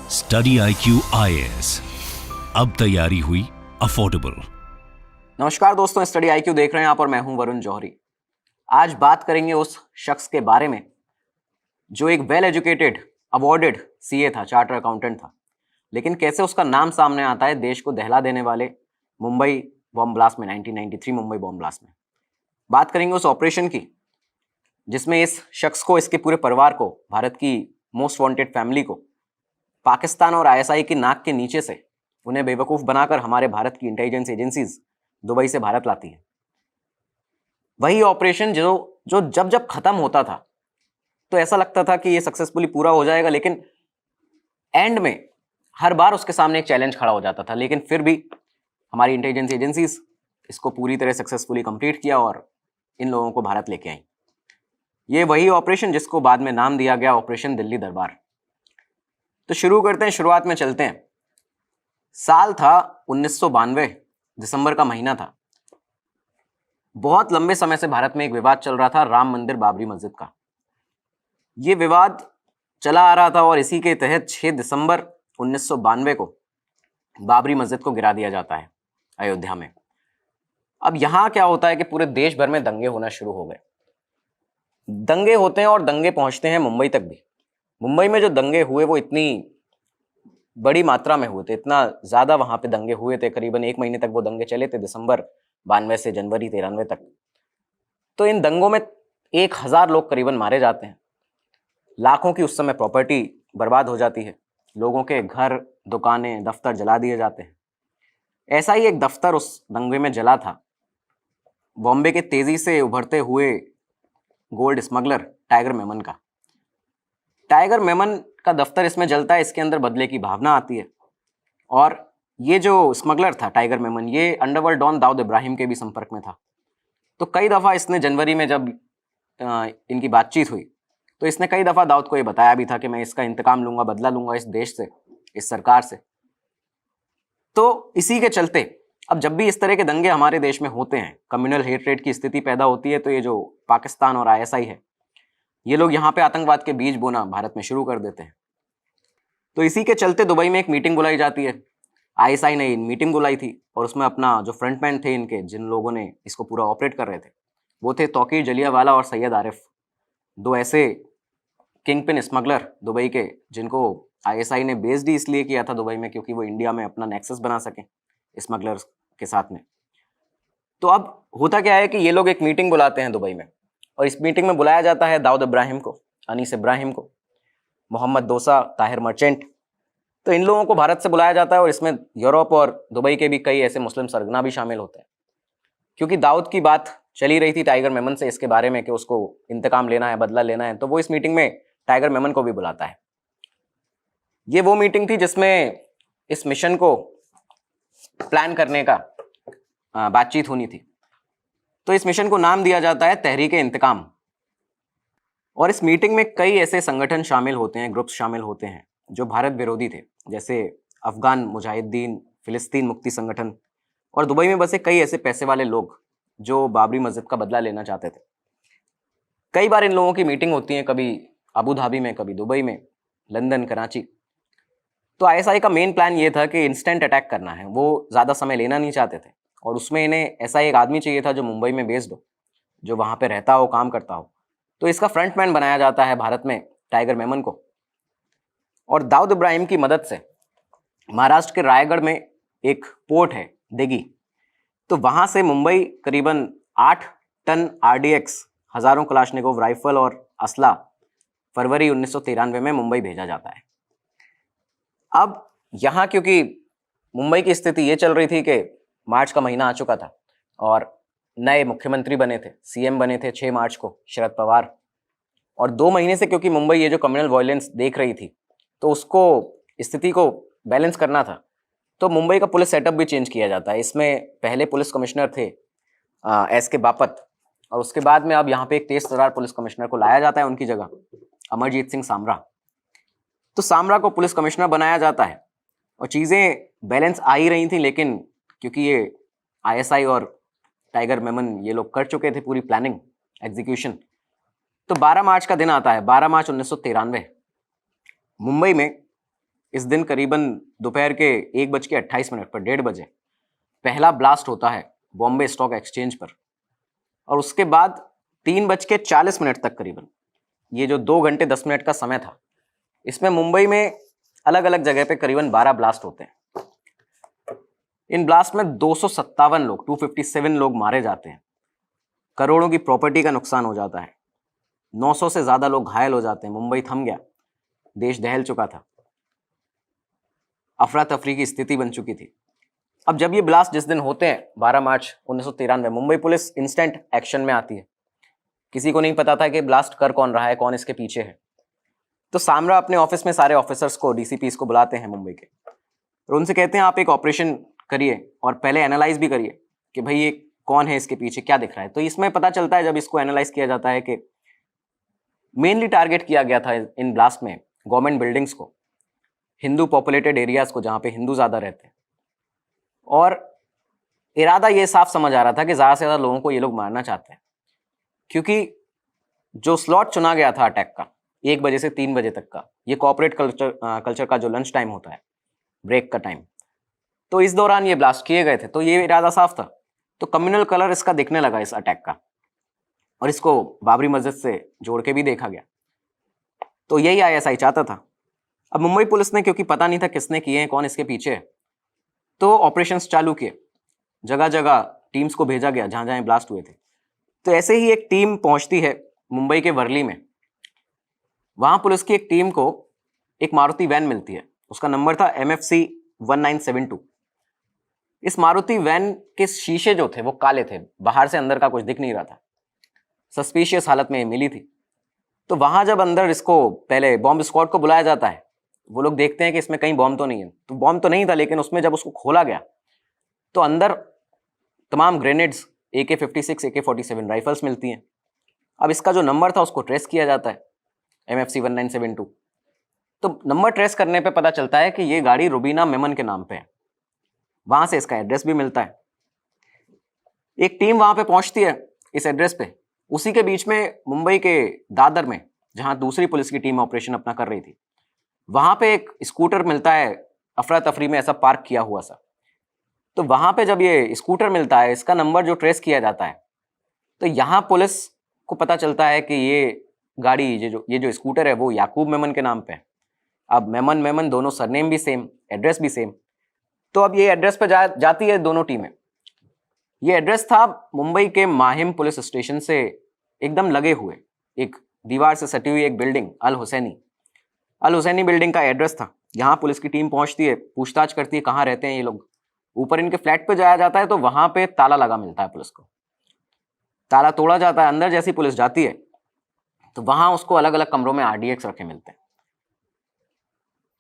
Study IQ IAS, अब तैयारी हुई अफोर्डेबल। नमस्कार दोस्तों, स्टडी IQ देख रहे हैं आप और मैं हूं वरुण जौहरी। आज बात करेंगे उस शख्स के बारे में जो एक वेल एजुकेटेड अवॉर्डेड CA था, चार्टर अकाउंटेंट था, लेकिन कैसे उसका नाम सामने आता है देश को दहला देने वाले मुंबई बॉम्ब ब्लास्ट में, 1993 मुंबई बॉम्ब ब्लास्ट में। बात करेंगे उस ऑपरेशन की जिसमें इस शख्स को, इसके पूरे परिवार को, भारत की मोस्ट वांटेड फैमिली को पाकिस्तान और ISI की नाक के नीचे से उन्हें बेवकूफ़ बनाकर हमारे भारत की इंटेलिजेंस एजेंसीज दुबई से भारत लाती है। वही ऑपरेशन जो जब जब खत्म होता था तो ऐसा लगता था कि ये सक्सेसफुली पूरा हो जाएगा, लेकिन एंड में हर बार उसके सामने एक चैलेंज खड़ा हो जाता था। लेकिन फिर भी हमारी इंटेलिजेंस एजेंसीज इसको पूरी तरह सक्सेसफुली कंप्लीट किया और इन लोगों को भारत लेके आई। ये वही ऑपरेशन जिसको बाद में नाम दिया गया ऑपरेशन दिल्ली दरबार। तो शुरू करते हैं, शुरुआत में चलते हैं। साल था 1992, दिसंबर का महीना था। बहुत लंबे समय से भारत में एक विवाद चल रहा था, राम मंदिर बाबरी मस्जिद का। ये विवाद चला आ रहा था और इसी के तहत 6 दिसंबर 1992 को बाबरी मस्जिद को गिरा दिया जाता है अयोध्या में। अब यहाँ क्या होता है कि पूरे देश भर में दंगे होना शुरू हो गए। दंगे होते हैं और दंगे पहुंचते हैं मुंबई तक भी। मुंबई में जो दंगे हुए वो इतनी बड़ी मात्रा में हुए थे, इतना ज़्यादा वहाँ पे दंगे हुए थे, करीबन 1 महीने तक वो दंगे चले थे, दिसंबर 92 से जनवरी 93 तक। तो इन दंगों में 1000 लोग करीबन मारे जाते हैं, लाखों की उस समय प्रॉपर्टी बर्बाद हो जाती है, लोगों के घर, दुकानें, दफ्तर जला दिए जाते हैं। ऐसा ही एक दफ्तर उस दंगे में जला था, बॉम्बे के तेज़ी से उभरते हुए गोल्ड स्मगलर टाइगर मेमन का। टाइगर मेमन का दफ्तर इसमें जलता है, इसके अंदर बदले की भावना आती है। और ये जो स्मगलर था टाइगर मेमन, ये अंडरवर्ल्ड डॉन दाऊद इब्राहिम के भी संपर्क में था। तो कई दफ़ा इसने जनवरी में जब इनकी बातचीत हुई तो इसने कई दफ़ा दाऊद को ये बताया भी था कि मैं इसका इंतकाम लूँगा, बदला लूँगा इस देश से, इस सरकार से। तो इसी के चलते अब जब भी इस तरह के दंगे हमारे देश में होते हैं, कम्युनल हेटरेट की स्थिति पैदा होती है, तो ये जो पाकिस्तान और ISI है, ये लोग यहाँ पे आतंकवाद के बीज बोना भारत में शुरू कर देते हैं। तो इसी के चलते दुबई में एक मीटिंग बुलाई जाती है। ISI ने मीटिंग बुलाई थी और उसमें अपना जो फ्रंटमैन थे इनके, जिन लोगों ने इसको पूरा ऑपरेट कर रहे थे, वो थे तौकीर जलियावाला और सैयद आरिफ, 2 ऐसे किंगपिन स्मगलर दुबई के, जिनको ISI ने बेस्ड ही इसलिए किया था दुबई में क्योंकि वो इंडिया में अपना नेक्सस बना सकें स्मगलर्स के साथ में। तो अब होता क्या है कि ये लोग एक मीटिंग बुलाते हैं दुबई में, और इस मीटिंग में बुलाया जाता है दाऊद इब्राहिम को, अनीस इब्राहिम को, मोहम्मद दोसा, ताहिर मर्चेंट। तो इन लोगों को भारत से बुलाया जाता है और इसमें यूरोप और दुबई के भी कई ऐसे मुस्लिम सरगना भी शामिल होते हैं, क्योंकि दाऊद की बात चली रही थी टाइगर मेमन से इसके बारे में कि उसको इंतकाम लेना है, बदला लेना है। तो वो इस मीटिंग में टाइगर मेमन को भी बुलाता है। ये वो मीटिंग थी जिसमें इस मिशन को प्लान करने का बातचीत होनी थी। तो इस मिशन को नाम दिया जाता है तहरीक इंतकाम। और इस मीटिंग में कई ऐसे संगठन शामिल होते हैं, ग्रुप्स शामिल होते हैं जो भारत विरोधी थे, जैसे अफगान मुजाहिदीन, फिलिस्तीन मुक्ति संगठन, और दुबई में बसे कई ऐसे पैसे वाले लोग जो बाबरी मस्जिद का बदला लेना चाहते थे। कई बार इन लोगों की मीटिंग होती है, कभी अबू धाबी में, कभी दुबई में, लंदन, कराची। तो ISI का मेन प्लान ये था कि इंस्टेंट अटैक करना है, वो ज़्यादा समय लेना नहीं चाहते थे, और उसमें इन्हें ऐसा एक आदमी चाहिए था जो मुंबई में बेस्ड हो, जो वहाँ पे रहता हो, काम करता हो। तो इसका फ्रंटमैन बनाया जाता है भारत में टाइगर मेमन को। और दाऊद इब्राहिम की मदद से महाराष्ट्र के रायगढ़ में एक पोर्ट है, दिघी, तो वहाँ से मुंबई करीबन 8 टन RDX, हज़ारों कलाशनिकोव राइफल और असला फरवरी 1993 में मुंबई भेजा जाता है। अब यहाँ क्योंकि मुंबई की स्थिति ये चल रही थी कि मार्च का महीना आ चुका था और नए मुख्यमंत्री बने थे, CM बने थे 6 मार्च को शरद पवार, और 2 महीने से क्योंकि मुंबई ये जो कम्युनल वायलेंस देख रही थी तो उसको, स्थिति को बैलेंस करना था, तो मुंबई का पुलिस सेटअप भी चेंज किया जाता है। इसमें पहले पुलिस कमिश्नर थे SK बापत, और उसके बाद में अब यहाँ पे एक तेज तर्रार पुलिस कमिश्नर को लाया जाता है उनकी जगह, अमरजीत सिंह सामरा। तो सामरा को पुलिस कमिश्नर बनाया जाता है और चीज़ें बैलेंस आ ही रही थी, लेकिन क्योंकि ये ISI और टाइगर मेमन ये लोग कर चुके थे पूरी प्लानिंग, एग्जीक्यूशन। तो 12 मार्च का दिन आता है, 12 मार्च 1993। मुंबई में इस दिन करीबन दोपहर के 1:28 पर 1:30 पहला ब्लास्ट होता है बॉम्बे स्टॉक एक्सचेंज पर, और उसके बाद 3:40 तक करीबन, ये जो 2 घंटे 10 मिनट का समय था, इसमें मुंबई में अलग अलग जगह पे करीबन 12 ब्लास्ट होते हैं। इन ब्लास्ट में 257 लोग 257 लोग मारे जाते हैं, करोड़ों की प्रॉपर्टी का नुकसान हो जाता है, 900 से ज़्यादा लोग घायल हो जाते हैं, मुंबई थम गया, देश दहल चुका था, अफरा तफरी की स्थिति बन चुकी थी। अब जब ये ब्लास्ट जिस दिन होते हैं 12 मार्च 1993, मुंबई पुलिस इंस्टेंट एक्शन में आती है। किसी को नहीं पता था कि ब्लास्ट कर कौन रहा है, कौन इसके पीछे है। तो सामरा अपने ऑफिस में सारे ऑफिसर्स को, डीसीपीस को बुलाते हैं मुंबई के, और उनसे कहते हैं आप एक ऑपरेशन करिए और पहले एनालाइज भी करिए कि भाई ये कौन है, इसके पीछे क्या दिख रहा है। तो इसमें पता चलता है, जब इसको एनालाइज किया जाता है, कि मेनली टारगेट किया गया था इन ब्लास्ट में गवर्नमेंट बिल्डिंग्स को, हिंदू पॉपुलेटेड एरियाज को, जहाँ पे हिंदू ज़्यादा रहते हैं, और इरादा ये साफ समझ आ रहा था कि ज़्यादा से ज़्यादा लोगों को ये लोग मारना चाहते हैं, क्योंकि जो स्लॉट चुना गया था अटैक का 1 बजे से 3 बजे तक का, ये कॉर्पोरेट कल्चर का जो लंच टाइम होता है, ब्रेक का टाइम, तो इस दौरान ये ब्लास्ट किए गए थे। तो ये इरादा साफ था। तो कम्युनल कलर इसका दिखने लगा इस अटैक का, और इसको बाबरी मस्जिद से जोड़ के भी देखा गया। तो यही आईएसआई चाहता था। अब मुंबई पुलिस ने, क्योंकि पता नहीं था किसने किए हैं, कौन इसके पीछे है, तो ऑपरेशंस चालू किए, जगह जगह टीम्स को भेजा गया जहाँ जहाँ ब्लास्ट हुए थे। तो ऐसे ही एक टीम पहुंचती है मुंबई के वर्ली में। वहाँ पुलिस की एक टीम को एक मारुति वैन मिलती है, उसका नंबर था MFC 1972। इस मारुति वैन के शीशे जो थे वो काले थे, बाहर से अंदर का कुछ दिख नहीं रहा था, सस्पिशियस हालत में मिली थी। तो वहाँ जब अंदर इसको पहले बॉम्ब स्क्वाड को बुलाया जाता है, वो लोग देखते हैं कि इसमें कहीं बॉम्ब तो नहीं है। तो बॉम्ब तो नहीं था, लेकिन उसमें जब उसको खोला गया तो अंदर तमाम ग्रेनेड्स, AK-56, AK-47 राइफल्स मिलती हैं। अब इसका जो नंबर था उसको ट्रेस किया जाता है, MFC 1972। तो नंबर ट्रेस करने पे पता चलता है कि ये गाड़ी रुबीना मेमन के नाम पे है। वहाँ से इसका एड्रेस भी मिलता है। एक टीम वहाँ पे पहुँचती है इस एड्रेस पे। उसी के बीच में मुंबई के दादर में, जहाँ दूसरी पुलिस की टीम ऑपरेशन अपना कर रही थी, वहाँ पे एक स्कूटर मिलता है, अफरा तफरी में ऐसा पार्क किया हुआ सा। तो वहाँ पे जब ये स्कूटर मिलता है, इसका नंबर जो ट्रेस किया जाता है, तो यहाँ पुलिस को पता चलता है कि ये गाड़ी, ये जो स्कूटर है वो याकूब मेमन के नाम पे है। अब मेमन दोनों सरनेम भी सेम, एड्रेस भी सेम। तो अब ये एड्रेस पे जाती है दोनों टीमें। ये एड्रेस था मुंबई के माहिम पुलिस स्टेशन से एकदम लगे हुए एक दीवार से सटी हुई एक बिल्डिंग, अल हुसैनी बिल्डिंग का एड्रेस था। यहाँ पुलिस की टीम पहुंचती है, पूछताछ करती है कहाँ रहते हैं ये लोग। ऊपर इनके फ्लैट पे जाया जाता है तो वहां पे ताला लगा मिलता है पुलिस को। ताला तोड़ा जाता है, अंदर जैसी पुलिस जाती है तो वहां उसको अलग अलग कमरों में RDX रखे मिलते हैं।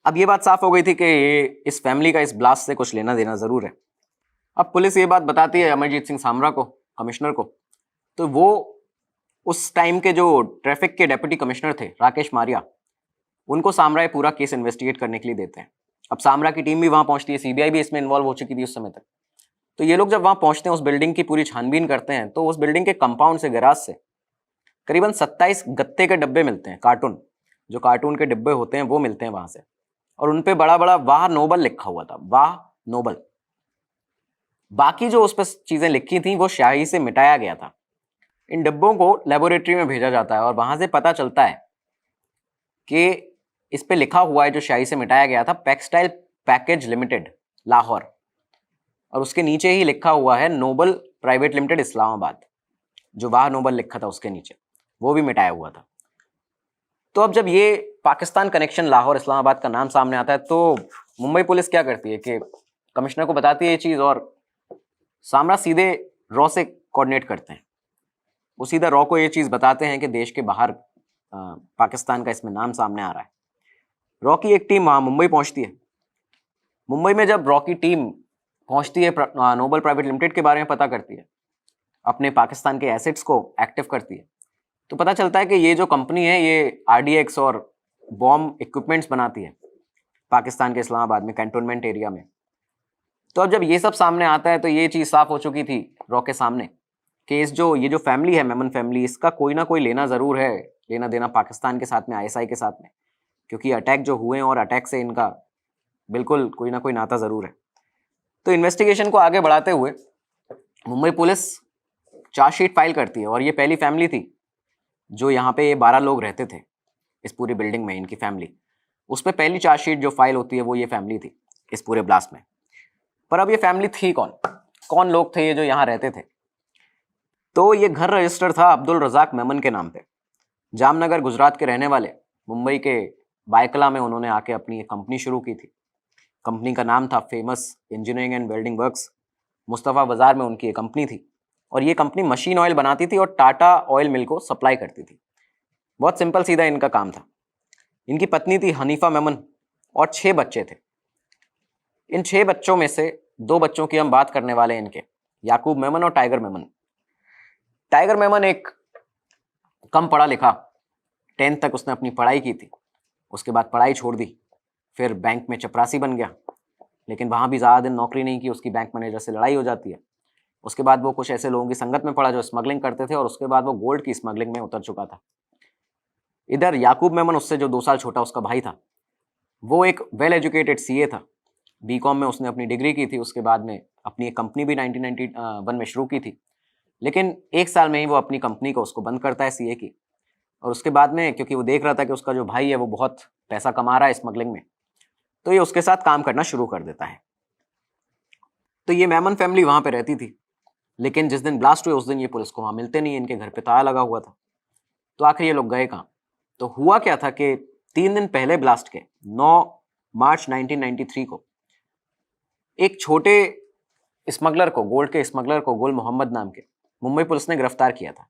अब ये बात साफ हो गई थी कि ये इस फैमिली का इस ब्लास्ट से कुछ लेना देना जरूर है। अब पुलिस ये बात बताती है अमरजीत सिंह सामरा को, कमिश्नर को। तो वो उस टाइम के जो ट्रैफिक के डेप्यूटी कमिश्नर थे, राकेश मारिया, उनको सामरा ये पूरा केस इन्वेस्टिगेट करने के लिए देते हैं। अब सामरा की टीम भी वहाँ पहुँचती है, CBI भी इसमें इन्वॉल्व हो चुकी थी उस समय तक। तो ये लोग जब वहाँ पहुँचते हैं, उस बिल्डिंग की पूरी छानबीन करते हैं, तो उस बिल्डिंग के कंपाउंड से, गैराज से करीबन 27 गत्ते के डब्बे मिलते हैं, कार्टून, जो कार्टून के डिब्बे होते हैं वो मिलते हैं वहाँ से। और उन पे बड़ा बड़ा वाह नोबल लिखा हुआ था, वाह नोबल। बाकी जो उस पर चीज़ें लिखी थी वो स्याही से मिटाया गया था। इन डिब्बों को लेबोरेटरी में भेजा जाता है और वहाँ से पता चलता है कि इस पे लिखा हुआ है, जो स्याही से मिटाया गया था, पैक्सटाइल पैकेज लिमिटेड लाहौर, और उसके नीचे ही लिखा हुआ है नोबल प्राइवेट लिमिटेड इस्लामाबाद। जो वाह नोबल लिखा था उसके नीचे वो भी मिटाया हुआ था। तो अब जब ये पाकिस्तान कनेक्शन लाहौर इस्लामाबाद का नाम सामने आता है तो मुंबई पुलिस क्या करती है कि कमिश्नर को बताती है ये चीज़, और सामरा सीधे रॉ से कोऑर्डिनेट करते हैं। वो सीधा रॉ को ये चीज़ बताते हैं कि देश के बाहर पाकिस्तान का इसमें नाम सामने आ रहा है। रॉ की एक टीम वहाँ मुंबई पहुँचती है। मुंबई में जब रॉ की टीम पहुँचती है, नोबल प्राइवेट लिमिटेड के बारे में पता करती है, अपने पाकिस्तान के एसेट्स को एक्टिव करती है, तो पता चलता है कि ये जो कंपनी है ये RDX और बॉम्ब इक्विपमेंट्स बनाती है पाकिस्तान के इस्लामाबाद में, कैंटोनमेंट एरिया में। तो अब जब ये सब सामने आता है तो ये चीज़ साफ हो चुकी थी रॉ के सामने कि ये जो फैमिली है, मेमन फैमिली, इसका कोई ना कोई लेना ज़रूर है, लेना देना पाकिस्तान के साथ में, ISI के साथ में, क्योंकि अटैक जो हुए हैं और अटैक से इनका बिल्कुल कोई ना कोई नाता ज़रूर है। तो इन्वेस्टिगेशन को आगे बढ़ाते हुए मुंबई पुलिस चार्जशीट फाइल करती है, और ये पहली फैमिली थी जो यहाँ पे ये 12 लोग रहते थे इस पूरी बिल्डिंग में, इनकी फैमिली, उस पर पहली चार्जशीट जो फाइल होती है वो ये फैमिली थी इस पूरे ब्लास्ट में। पर अब ये फैमिली थी कौन, कौन लोग थे ये जो यहाँ रहते थे? तो ये घर रजिस्टर था अब्दुल रजाक मेमन के नाम पे। जामनगर गुजरात के रहने वाले, मुंबई के बायकला में उन्होंने आके अपनी एक कंपनी शुरू की थी। कंपनी का नाम था famous engineering and welding works. Mustafa बाजार में उनकी एक कंपनी थी, और ये कंपनी मशीन ऑयल बनाती थी और टाटा ऑयल मिल को सप्लाई करती थी। बहुत सिंपल सीधा इनका काम था। इनकी पत्नी थी हनीफा मेमन और 6 बच्चे थे। इन 6 बच्चों में से 2 बच्चों की हम बात करने वाले हैं, इनके याकूब मेमन और टाइगर मेमन। टाइगर मेमन एक कम पढ़ा लिखा, 10th तक उसने अपनी पढ़ाई की थी, उसके बाद पढ़ाई छोड़ दी, फिर बैंक में चपरासी बन गया, लेकिन वहाँ भी ज़्यादा दिन नौकरी नहीं की, उसकी बैंक मैनेजर से लड़ाई हो जाती है। उसके बाद वो कुछ ऐसे लोगों की संगत में पड़ा जो स्मगलिंग करते थे, और उसके बाद वो गोल्ड की स्मगलिंग में उतर चुका था। इधर याकूब मेमन, उससे जो 2 साल छोटा उसका भाई था, वो एक वेल एजुकेटेड सीए था। बीकॉम में उसने अपनी डिग्री की थी, उसके बाद में अपनी एक कंपनी भी 1991 में शुरू की थी, लेकिन 1 साल में ही वो अपनी कंपनी को उसको बंद करता है सीए की। और उसके बाद में क्योंकि वो देख रहा था कि उसका जो भाई है वो बहुत पैसा कमा रहा है स्मगलिंग में, तो ये उसके साथ काम करना शुरू कर देता है। तो ये मेमन फैमिली वहाँ पे रहती थी, लेकिन जिस दिन ब्लास्ट हुए उस दिन ये पुलिस को वहाँ मिलते नहीं, इनके घर पे ताला लगा हुआ था। तो आखिर ये लोग गए कहाँ? तो हुआ क्या था कि 3 दिन पहले ब्लास्ट के 9 मार्च 1993 को एक छोटे स्मगलर को, गोल्ड के स्मगलर को, गुल मोहम्मद नाम के, मुंबई पुलिस ने गिरफ्तार किया था।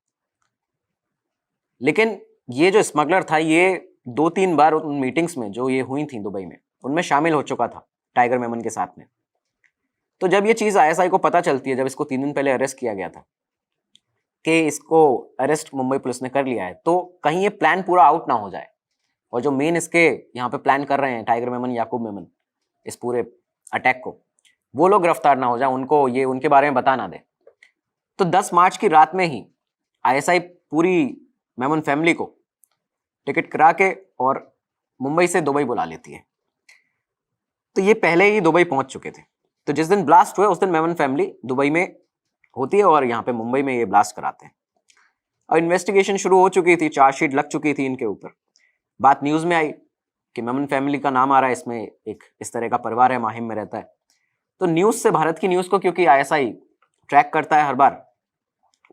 लेकिन ये जो स्मगलर था ये 2-3 बार उन मीटिंग्स में जो ये हुई थी दुबई में, उनमें शामिल हो चुका था टाइगर मेमन के साथ में। तो जब ये चीज़ आईएसआई को पता चलती है, जब इसको 3 दिन पहले अरेस्ट किया गया था कि इसको अरेस्ट मुंबई पुलिस ने कर लिया है, तो कहीं ये प्लान पूरा आउट ना हो जाए, और जो मेन इसके यहाँ पे प्लान कर रहे हैं टाइगर मेमन, याकूब मेमन, इस पूरे अटैक को, वो लोग गिरफ्तार ना हो जाए, उनको ये उनके बारे में बता ना दे। तो 10 मार्च की रात में ही आईएसआई पूरी मेमन फैमिली को टिकट करा के और मुंबई से दुबई बुला लेती है। तो ये पहले ही दुबई पहुंच चुके थे। तो जिस दिन ब्लास्ट हुए उस दिन मेमन फैमिली दुबई में होती है, और यहाँ पे मुंबई में ये ब्लास्ट कराते हैं। और इन्वेस्टिगेशन शुरू हो चुकी थी, चार्जशीट लग चुकी थी इनके ऊपर। बात न्यूज़ में आई कि मेमन फैमिली का नाम आ रहा है, इसमें एक इस तरह का परिवार है, माहिम में रहता है। तो न्यूज़ से, भारत की न्यूज़ को क्योंकि आईएसआई ट्रैक करता है हर बार,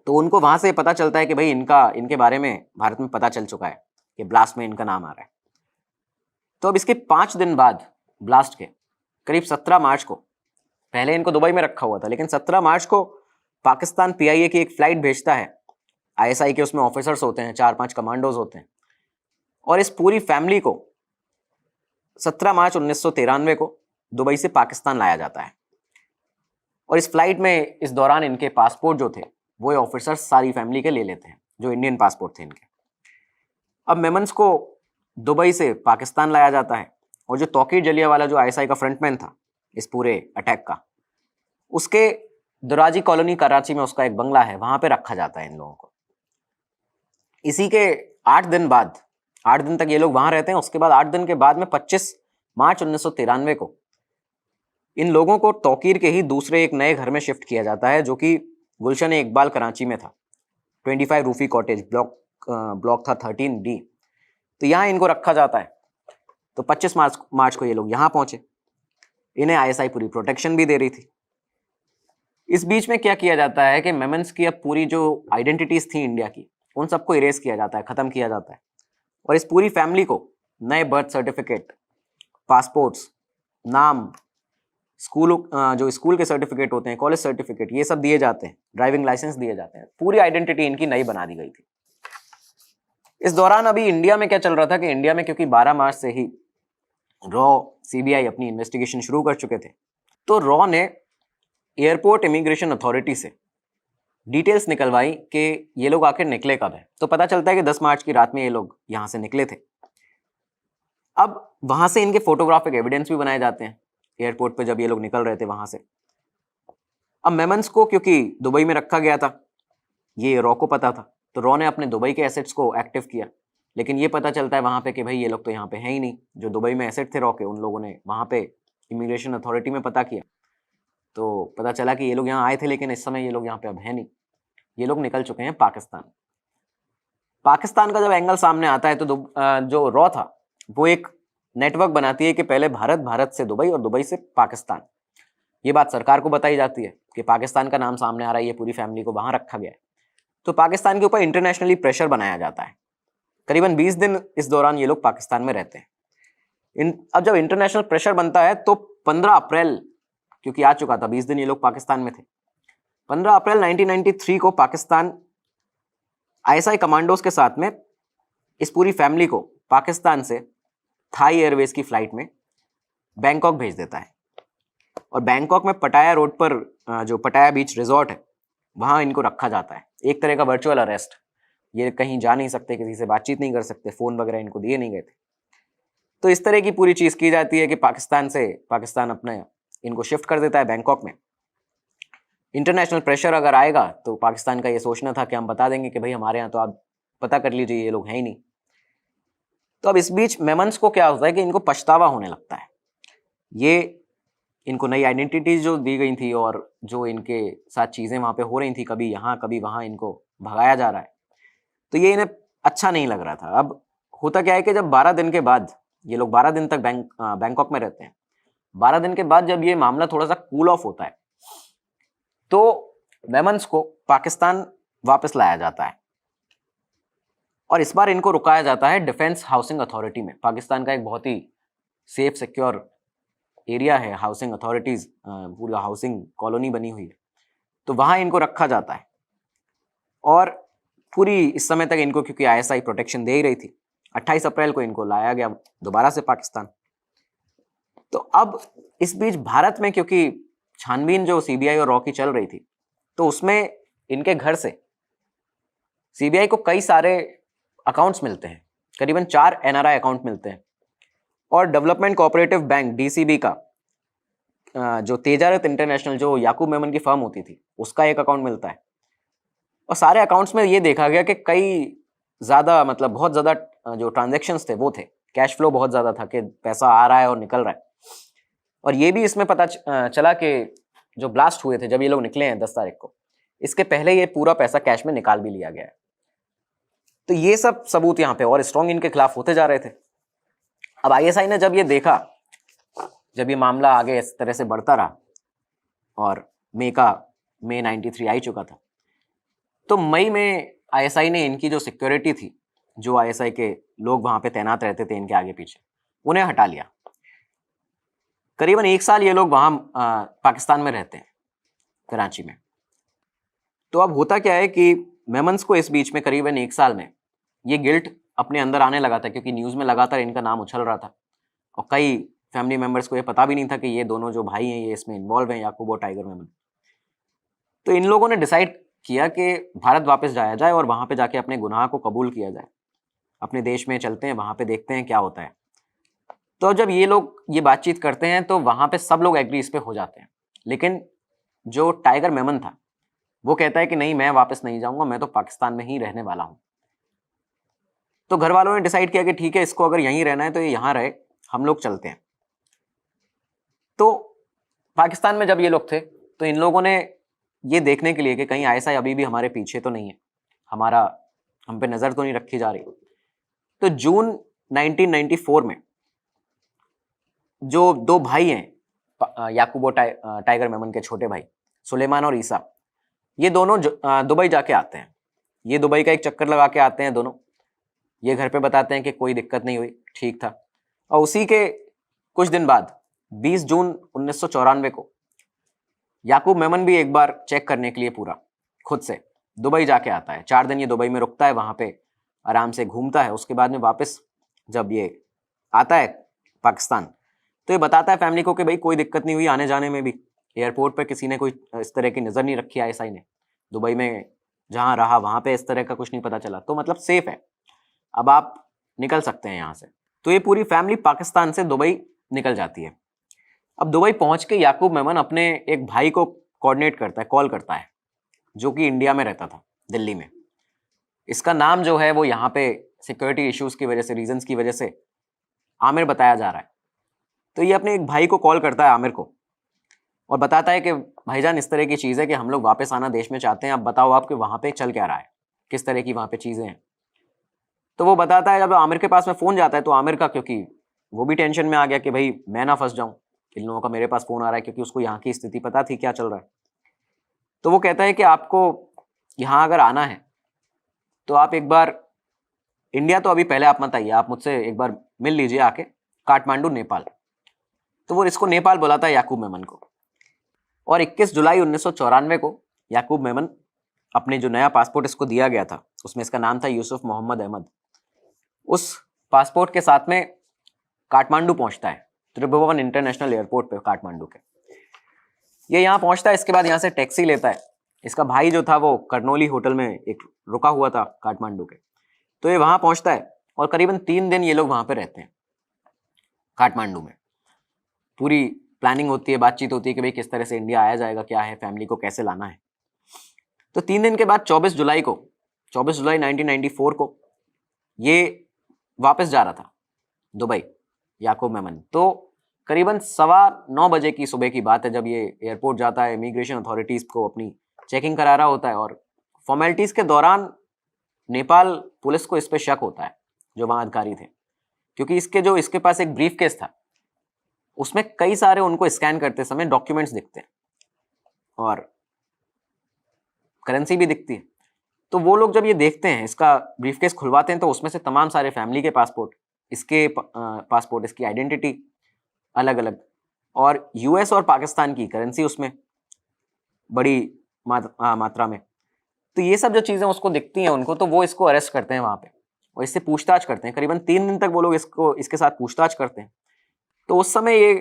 तो उनको वहाँ से पता चलता है कि भाई इनके बारे में भारत में पता चल चुका है कि ब्लास्ट में इनका नाम आ रहा है। तो अब इसके 5 दिन बाद ब्लास्ट के करीब 17 मार्च को, पहले इनको दुबई में रखा हुआ था, लेकिन 17 मार्च को पाकिस्तान पीआईए की एक फ्लाइट भेजता है आईएसआई के। उसमें ऑफिसर्स होते हैं, 4-5 कमांडोज होते हैं, और इस पूरी फैमिली को 17 मार्च 1993 को दुबई से पाकिस्तान लाया जाता है। और इस फ्लाइट में, इस दौरान इनके पासपोर्ट जो थे वो ऑफिसर्स सारी फैमिली के ले लेते हैं, जो इंडियन पासपोर्ट थे इनके। अब मेमन्स को दुबई से पाकिस्तान लाया जाता है, और जो तौकीर जलियांवाला, जो आईएसआई का फ्रंटमैन था इस पूरे अटैक का, उसके दुराजी कॉलोनी कराची में उसका एक बंगला है, वहां पे रखा जाता है इन लोगों को। इसी के 8 दिन बाद, 8 दिन तक ये लोग वहां रहते हैं। उसके बाद 8 दिन के बाद में 25 मार्च 1993 को इन लोगों को तौकीर के ही दूसरे एक नए घर में शिफ्ट किया जाता है, जो कि गुलशन इकबाल कराची में था। 25 रूफी कॉटेज ब्लॉक था 13D। तो यहाँ इनको रखा जाता है। तो 25 मार्च को ये लोग यहाँ पहुंचे। इन्हें आईएसआई पूरी प्रोटेक्शन भी दे रही थी। इस बीच में क्या किया जाता है कि मेमन्स की अब पूरी जो आइडेंटिटीज थी इंडिया की, उन सबको इरेज किया जाता है, खत्म किया जाता है, और इस पूरी फैमिली को नए बर्थ सर्टिफिकेट, पासपोर्ट्स, नाम, जो स्कूल के सर्टिफिकेट होते हैं, कॉलेज सर्टिफिकेट, ये सब दिए जाते हैं, ड्राइविंग लाइसेंस दिए जाते हैं। पूरी आइडेंटिटी इनकी नई बना दी गई थी। इस दौरान अभी इंडिया में क्या चल रहा था कि इंडिया में क्योंकि 12 मार्च से ही रॉ, सीबीआई अपनी इन्वेस्टिगेशन शुरू कर चुके थे, तो रॉ ने एयरपोर्ट इमिग्रेशन अथॉरिटी से डिटेल्स निकलवाई कि ये लोग आखिर निकले कब है। तो पता चलता है कि 10 मार्च की रात में ये लोग यहाँ से निकले थे। अब वहाँ से इनके फोटोग्राफिक एविडेंस भी बनाए जाते हैं एयरपोर्ट पे, जब ये लोग निकल रहे थे वहाँ से। अब मेमन्स को क्योंकि दुबई में रखा गया था, ये रॉ को पता था, तो रॉ ने अपने दुबई के एसेट्स को एक्टिव किया। लेकिन ये पता चलता है वहाँ पे कि भाई ये लोग तो यहाँ पे हैं ही नहीं। जो दुबई में एसेट थे रॉ के, उन लोगों ने वहाँ पे इमिग्रेशन अथॉरिटी में पता किया तो पता चला कि ये लोग यहाँ आए थे, लेकिन इस समय ये लोग यहाँ पे अब है नहीं, ये लोग निकल चुके हैं पाकिस्तान। पाकिस्तान का जब एंगल सामने आता है तो जो रॉ था वो एक नेटवर्क बनाती है कि पहले भारत से दुबई और दुबई से पाकिस्तान। ये बात सरकार को बताई जाती है कि पाकिस्तान का नाम सामने आ रहा है, ये पूरी फैमिली को वहां रखा गया है। तो पाकिस्तान के ऊपर इंटरनेशनली प्रेशर बनाया जाता है। करीबन 20 दिन इस दौरान ये लोग पाकिस्तान में रहते हैं। अब जब इंटरनेशनल प्रेशर बनता है तो 15 अप्रैल, क्योंकि आ चुका था 20 दिन ये लोग पाकिस्तान में थे, 15 अप्रैल 1993 को पाकिस्तान आईएसआई कमांडोज के साथ में इस पूरी फैमिली को पाकिस्तान से थाई एयरवेज की फ्लाइट में बैंकॉक भेज देता है। और बैंकॉक में पटाया रोड पर जो पटाया बीच रिजॉर्ट है वहां इनको रखा जाता है, एक तरह का वर्चुअल अरेस्ट। ये कहीं जा नहीं सकते, किसी से बातचीत नहीं कर सकते, फोन वगैरह इनको दिए नहीं गए थे। तो इस तरह की पूरी चीज की जाती है कि पाकिस्तान अपने इनको शिफ्ट कर देता है बैंकॉक में। इंटरनेशनल प्रेशर अगर आएगा तो पाकिस्तान का ये सोचना था कि हम बता देंगे कि भाई हमारे यहाँ तो आप पता कर लीजिए, ये लोग हैं ही नहीं। तो अब इस बीच मेमन्स को क्या होता है कि इनको पछतावा होने लगता है। ये इनको नई आइडेंटिटीज जो दी गई थी और जो इनके साथ चीज़ें वहाँ पे हो रही थी, कभी यहाँ कभी वहाँ इनको भगाया जा रहा है, तो ये इन्हें अच्छा नहीं लग रहा था। अब होता क्या है कि जब 12 दिन के बाद ये लोग 12 दिन तक बैंकॉक में रहते हैं, 12 दिन के बाद जब ये मामला थोड़ा सा कूल ऑफ होता है तो मेमन्स को पाकिस्तान वापस लाया जाता है और इस बार इनको रुकाया जाता है डिफेंस हाउसिंग अथॉरिटी में। पाकिस्तान का एक बहुत ही सेफ सिक्योर एरिया है, हाउसिंग अथॉरिटीज, पूरा हाउसिंग कॉलोनी बनी हुई है, तो वहां इनको रखा जाता है। और पूरी इस समय तक इनको, क्योंकि आईएसआई प्रोटेक्शन दे ही रही थी, 28 अप्रैल को इनको लाया गया दोबारा से पाकिस्तान। तो अब इस बीच भारत में क्योंकि छानबीन जो सीबीआई और रॉ की चल रही थी, तो उसमें इनके घर से सीबीआई को कई सारे अकाउंट्स मिलते हैं, करीबन 4 एनआरआई अकाउंट मिलते हैं। और डेवलपमेंट कोऑपरेटिव बैंक डीसीबी का जो तेजारत इंटरनेशनल, जो याकूब मेमन की फर्म होती थी, उसका एक अकाउंट मिलता है। और सारे अकाउंट्स में ये देखा गया कि बहुत ज़्यादा जो ट्रांजेक्शन्स थे वो थे, कैश फ्लो बहुत ज़्यादा था कि पैसा आ रहा है और निकल रहा है। और ये भी इसमें पता चला कि जो ब्लास्ट हुए थे, जब ये लोग निकले हैं 10 तारीख को, इसके पहले ये पूरा पैसा कैश में निकाल भी लिया गया है। तो ये सब सबूत यहाँ पे और स्ट्रॉन्ग इनके खिलाफ होते जा रहे थे। अब आईएसआई ने जब ये देखा, जब ये मामला आगे इस तरह से बढ़ता रहा और मई 93 आ चुका था, तो मई में आईएसआई ने इनकी जो सिक्योरिटी थी, जो आईएसआई के लोग वहां पे तैनात रहते थे इनके आगे पीछे, उन्हें हटा लिया। करीबन 1 साल ये लोग वहां पाकिस्तान में रहते हैं, कराची में। तो अब होता क्या है कि मेमन्स को इस बीच में करीबन 1 साल में ये गिल्ट अपने अंदर आने लगा था, क्योंकि न्यूज़ में लगातार इनका नाम उछल रहा था और कई फैमिली मेम्बर्स को ये पता भी नहीं था कि ये दोनों जो भाई हैं ये इसमें इन्वॉल्व हैं, याकूब और टाइगर मेमन। तो इन लोगों ने डिसाइड किया कि भारत वापस जाया जाए और वहाँ पे जाके अपने गुनाह को कबूल किया जाए, अपने देश में चलते हैं, वहाँ पे देखते हैं क्या होता है। तो जब ये लोग ये बातचीत करते हैं तो वहाँ पे सब लोग एग्री इस पे हो जाते हैं, लेकिन जो टाइगर मेमन था वो कहता है कि नहीं, मैं वापस नहीं जाऊँगा, मैं तो पाकिस्तान में ही रहने वाला हूँ। तो घर वालों ने डिसाइड किया कि ठीक है, इसको अगर यहीं रहना है तो ये यहाँ रहे, हम लोग चलते हैं। तो पाकिस्तान में जब ये लोग थे तो इन लोगों ने ये देखने के लिए कि कहीं आईएसआई अभी भी हमारे पीछे तो नहीं है, हम पे नज़र तो नहीं रखी जा रही, तो जून 1994 में जो 2 भाई हैं, याकूब और टाइगर मेमन के छोटे भाई सुलेमान और ईसा, ये दोनों दुबई जाके आते हैं। ये दुबई का एक चक्कर लगा के आते हैं दोनों। ये घर पे बताते हैं कि कोई दिक्कत नहीं हुई, ठीक था। और उसी के कुछ दिन बाद 20 जून 1994 को याकूब मेमन भी एक बार चेक करने के लिए पूरा खुद से दुबई जाके आता है। 4 दिन ये दुबई में रुकता है, वहाँ पे आराम से घूमता है। उसके बाद में वापस जब ये आता है पाकिस्तान तो ये बताता है फैमिली को कि भाई कोई दिक्कत नहीं हुई आने जाने में भी, एयरपोर्ट पर किसी ने कोई इस तरह की नज़र नहीं रखी आईएसआई ने, दुबई में जहाँ रहा वहाँ पे इस तरह का कुछ नहीं पता चला, तो मतलब सेफ है, अब आप निकल सकते हैं यहाँ से। तो ये पूरी फैमिली पाकिस्तान से दुबई निकल जाती है। अब दुबई पहुंच के याकूब मेमन अपने एक भाई को कोऑर्डिनेट करता है, कॉल करता है, जो कि इंडिया में रहता था, दिल्ली में। इसका नाम जो है वो यहाँ पे सिक्योरिटी इश्यूज की वजह से, रीजंस की वजह से आमिर बताया जा रहा है। तो ये अपने एक भाई को कॉल करता है, आमिर को, और बताता है कि भाईजान इस तरह की चीज़ है कि हम लोग वापस आना देश में चाहते हैं, अब बताओ आप कि वहाँ पे चल क्या रहा है, किस तरह की वहाँ पे चीज़ें हैं। तो वो बताता है, जब आमिर के पास में फ़ोन जाता है तो आमिर का, क्योंकि वो भी टेंशन में आ गया कि भाई मैं ना फंस जाऊँ, इन लोगों का मेरे पास फ़ोन आ रहा है, क्योंकि उसको यहाँ की स्थिति पता थी क्या चल रहा है। तो वो कहता है कि आपको यहाँ अगर आना है तो आप एक बार इंडिया तो अभी पहले आप मत आइए, आप मुझसे एक बार मिल लीजिए आके काठमांडू नेपाल। तो वो इसको नेपाल बुलाता है याकूब मेमन को, और 21 जुलाई 1994 को याकूब मेमन अपने जो नया पासपोर्ट इसको दिया गया था, उसमें इसका नाम था यूसुफ मोहम्मद अहमद, उस पासपोर्ट के साथ में काठमांडू पहुंचता है, त्रिभुवन इंटरनेशनल एयरपोर्ट पे काठमांडू के। ये यहाँ पहुंचता है, इसके बाद यहाँ से टैक्सी लेता है। इसका भाई जो था वो करनोली होटल में एक रुका हुआ था काठमांडू के, तो ये वहाँ पहुंचता है और करीबन 3 दिन ये लोग वहाँ पे रहते हैं काठमांडू में। पूरी प्लानिंग होती है, बातचीत होती है कि भाई किस तरह से इंडिया आया जाएगा, क्या है, फैमिली को कैसे लाना है। तो 3 दिन के बाद 24 जुलाई 1994 को ये वापस जा रहा था दुबई, याकूब मेमन। तो करीबन 9:15 बजे की सुबह की बात है जब ये एयरपोर्ट जाता है, इमिग्रेशन अथॉरिटीज़ को अपनी चेकिंग करा रहा होता है, और फॉर्मेलिटीज़ के दौरान नेपाल पुलिस को इस पर शक होता है, जो वहाँ अधिकारी थे, क्योंकि इसके पास एक ब्रीफ केस था, उसमें कई सारे उनको स्कैन करते समय डॉक्यूमेंट्स दिखते हैं और करेंसी भी दिखती है। तो वो लोग जब ये देखते हैं, इसका ब्रीफकेस खुलवाते हैं, तो उसमें से तमाम सारे फैमिली के पासपोर्ट, इसके पासपोर्ट, इसकी आइडेंटिटी अलग अलग, और यूएस और पाकिस्तान की करेंसी उसमें बड़ी मात्रा में। तो ये सब जो चीज़ें उसको दिखती हैं उनको, तो वो इसको अरेस्ट करते हैं वहाँ पे और इससे पूछताछ करते हैं। करीबन 3 दिन तक वो लोग इसके साथ पूछताछ करते हैं। तो उस समय ये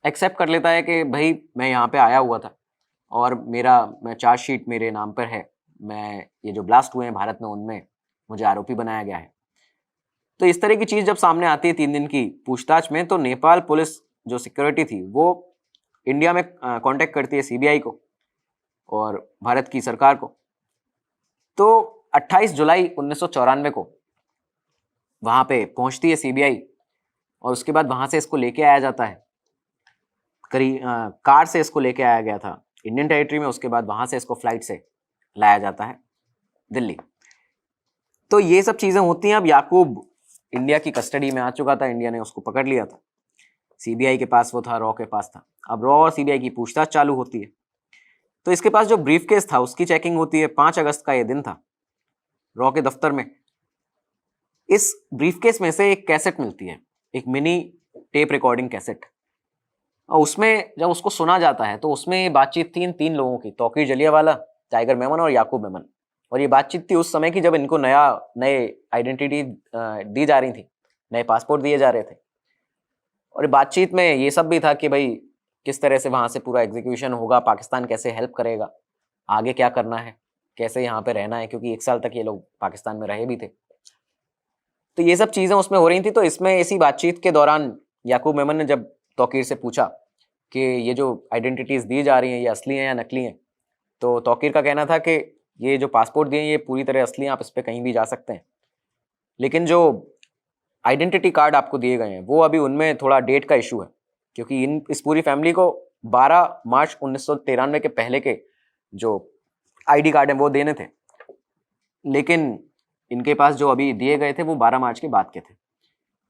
एक्सेप्ट कर लेता है कि भाई मैं यहाँ पे आया हुआ था और मैं चार्जशीट मेरे नाम पर है, मैं ये जो ब्लास्ट हुए हैं भारत में उनमें मुझे आरोपी बनाया गया है। तो इस तरह की चीज़ जब सामने आती है 3 दिन की पूछताछ में, तो नेपाल पुलिस जो सिक्योरिटी थी वो इंडिया में कांटेक्ट करती है सीबीआई को और भारत की सरकार को। तो 28 जुलाई 1994 को वहाँ पे पहुँचती है सीबीआई और उसके बाद वहाँ से इसको लेके आया जाता है। कार से इसको लेके आया गया था इंडियन टेरिटरी में, उसके बाद वहाँ से इसको फ्लाइट से लाया जाता है दिल्ली। तो ये सब चीज़ें होती हैं। अब याकूब इंडिया की कस्टडी में आ चुका था, इंडिया ने उसको पकड़ लिया था, सीबीआई के पास वो था, रॉ के पास था। अब रॉ और सीबीआई की पूछताछ चालू होती है। तो इसके पास जो ब्रीफकेस था उसकी चेकिंग होती है। 5 अगस्त का ये दिन था रॉ के दफ्तर में। इस ब्रीफकेस में से एक कैसेट मिलती है, एक मिनी टेप रिकॉर्डिंग कैसेट, और उसमें जब उसको सुना जाता है तो उसमें बातचीत थी इन 3 लोगों की, तौकीर जलियांवाला, टाइगर मेमन और याकूब मेमन। और ये बातचीत थी उस समय की जब इनको नए आइडेंटिटी दी जा रही थी, नए पासपोर्ट दिए जा रहे थे। और बातचीत में ये सब भी था कि भाई किस तरह से वहाँ से पूरा एग्जीक्यूशन होगा, पाकिस्तान कैसे हेल्प करेगा, आगे क्या करना है, कैसे यहाँ पे रहना है, क्योंकि 1 साल तक ये लोग पाकिस्तान में रहे भी थे। तो ये सब चीज़ें उसमें हो रही थी। तो इसमें इसी बातचीत के दौरान याकूब मेमन ने जब तौकीर से पूछा कि ये जो आइडेंटिटीज़ दी जा रही हैं ये असली हैं या नकली हैं, तो तौकीर का कहना था कि ये जो पासपोर्ट दिए ये पूरी तरह असली हैं, आप इस पर कहीं भी जा सकते हैं, लेकिन जो आइडेंटिटी कार्ड आपको दिए गए हैं वो अभी उनमें थोड़ा डेट का इशू है, क्योंकि इस पूरी फैमिली को 12 मार्च 1993 के पहले के जो आईडी कार्ड हैं वो देने थे, लेकिन इनके पास जो अभी दिए गए थे वो 12 मार्च के बाद के थे।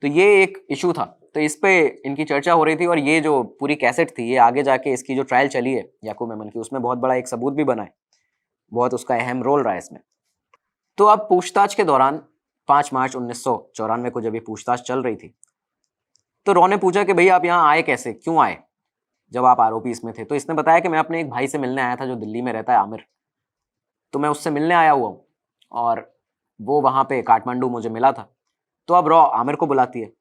तो ये एक इशू था। तो इस पे इनकी चर्चा हो रही थी और ये जो पूरी कैसेट थी ये आगे जाके इसकी जो ट्रायल चली है याकूब मेमन की, उसमें बहुत बड़ा एक सबूत भी बना है, बहुत उसका अहम रोल रहा है इसमें। तो अब पूछताछ के दौरान 5 मार्च 1994 को जब ये पूछताछ चल रही थी तो रॉ ने पूछा कि भैया आप यहाँ आए कैसे, क्यों आए जब आप आरोपी इसमें थे। तो इसने बताया कि मैं अपने एक भाई से मिलने आया था जो दिल्ली में रहता है, आमिर, तो मैं उससे मिलने आया हुआ हूँ और वो वहाँ पे काठमांडू मुझे मिला था। तो अब रॉ आमिर को बुलाती है,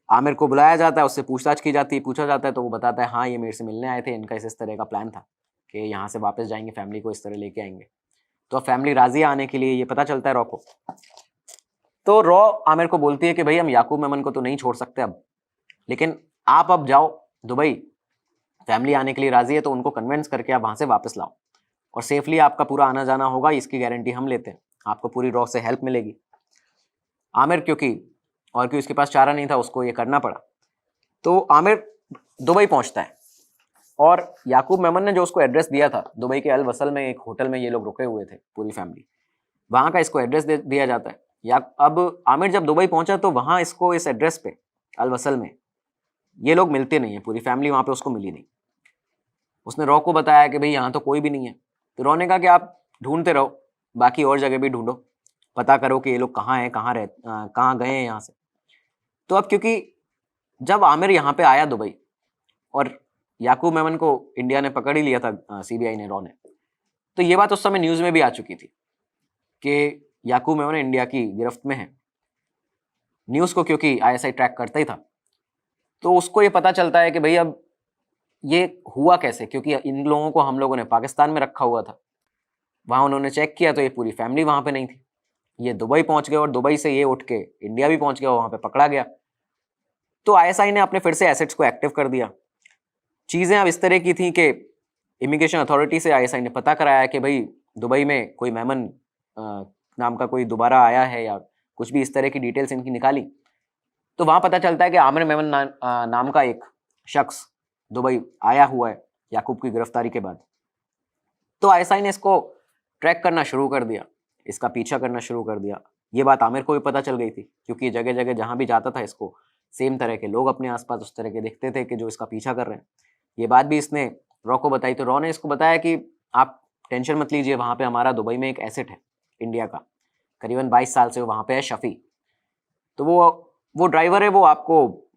आमिर को बुलाया जाता है, उससे पूछताछ की जाती है, पूछा जाता है, तो वो बताता है हाँ ये मेरे से मिलने आए थे, इनका इस तरह का प्लान था कि यहाँ से वापस जाएंगे, फैमिली को इस तरह लेके आएंगे। तो अब फैमिली राजी आने के लिए, ये पता चलता है रॉ को। तो रॉ आमिर को बोलती है कि भाई हम याकूब मेमन को तो नहीं छोड़ सकते अब, लेकिन आप अब जाओ दुबई, फैमिली आने के लिए राजी है तो उनको कन्विंस करके आप वहाँ से वापस लाओ और सेफली आपका पूरा आना जाना होगा, इसकी गारंटी हम लेते हैं, आपको पूरी रॉ से हेल्प मिलेगी। आमिर क्योंकि इसके पास चारा नहीं था, उसको ये करना पड़ा। तो आमिर दुबई पहुंचता है और याकूब मेमन ने जो उसको एड्रेस दिया था, दुबई के अल वसल में एक होटल में ये लोग रुके हुए थे पूरी फैमिली, वहाँ का इसको एड्रेस दिया जाता है। या अब आमिर जब दुबई पहुंचा तो वहाँ इसको इस एड्रेस पे अल वसल में ये लोग मिलते नहीं है, पूरी फैमिली वहाँ पे उसको मिली नहीं। उसने रॉ को बताया कि भाई यहाँ तो कोई भी नहीं है। तो रॉ ने कहा कि आप ढूंढते रहो, बाकी और जगह भी ढूंढो, पता करो कि ये लोग कहाँ हैं, कहाँ गए हैं यहाँ से। तो अब क्योंकि जब आमिर यहाँ पे आया दुबई और याकूब मेमन को इंडिया ने पकड़ ही लिया था, सीबीआई ने, रॉ ने, तो ये बात उस समय न्यूज़ में भी आ चुकी थी कि याकूब मेमन इंडिया की गिरफ्त में है। न्यूज़ को क्योंकि आईएसआई ट्रैक करता ही था, तो उसको ये पता चलता है कि भाई अब ये हुआ कैसे, क्योंकि इन लोगों को हम लोगों ने पाकिस्तान में रखा हुआ था। वहाँ उन्होंने चेक किया तो ये पूरी फैमिली वहाँ पे नहीं थी। ये दुबई पहुँच गए और दुबई से ये उठ के इंडिया भी पहुँच गया और वहाँ पे पकड़ा गया। तो आईएसआई ने अपने फिर से एसेट्स को एक्टिव कर दिया। चीज़ें अब इस तरह की थी कि इमिग्रेशन अथॉरिटी से आईएसआई ने पता कराया कि भाई दुबई में कोई मेमन नाम का कोई दोबारा आया है या कुछ भी इस तरह की डिटेल्स इनकी निकाली। तो वहाँ पता चलता है कि आमिर मेमन नाम का एक शख्स दुबई आया हुआ है याकूब की गिरफ्तारी के बाद। तो आईएसआई ने इसको ट्रैक करना शुरू कर दिया, इसका पीछा करना शुरू कर दिया। ये बात आमिर को भी पता चल गई थी, क्योंकि जगह जगह जहाँ भी जाता था इसको सेम तरह के लोग अपने आसपास उस तरह के दिखते थे कि जो इसका पीछा कर रहे हैं। ये बात भी इसने रॉ को बताई, तो रॉ ने इसको बताया कि आप टेंशन मत लीजिए, वहाँ पे हमारा दुबई में एक एसेट है इंडिया का, करीबन 22 साल से वो वहाँ पे है, शफ़ी। तो वो ड्राइवर है, वो आपको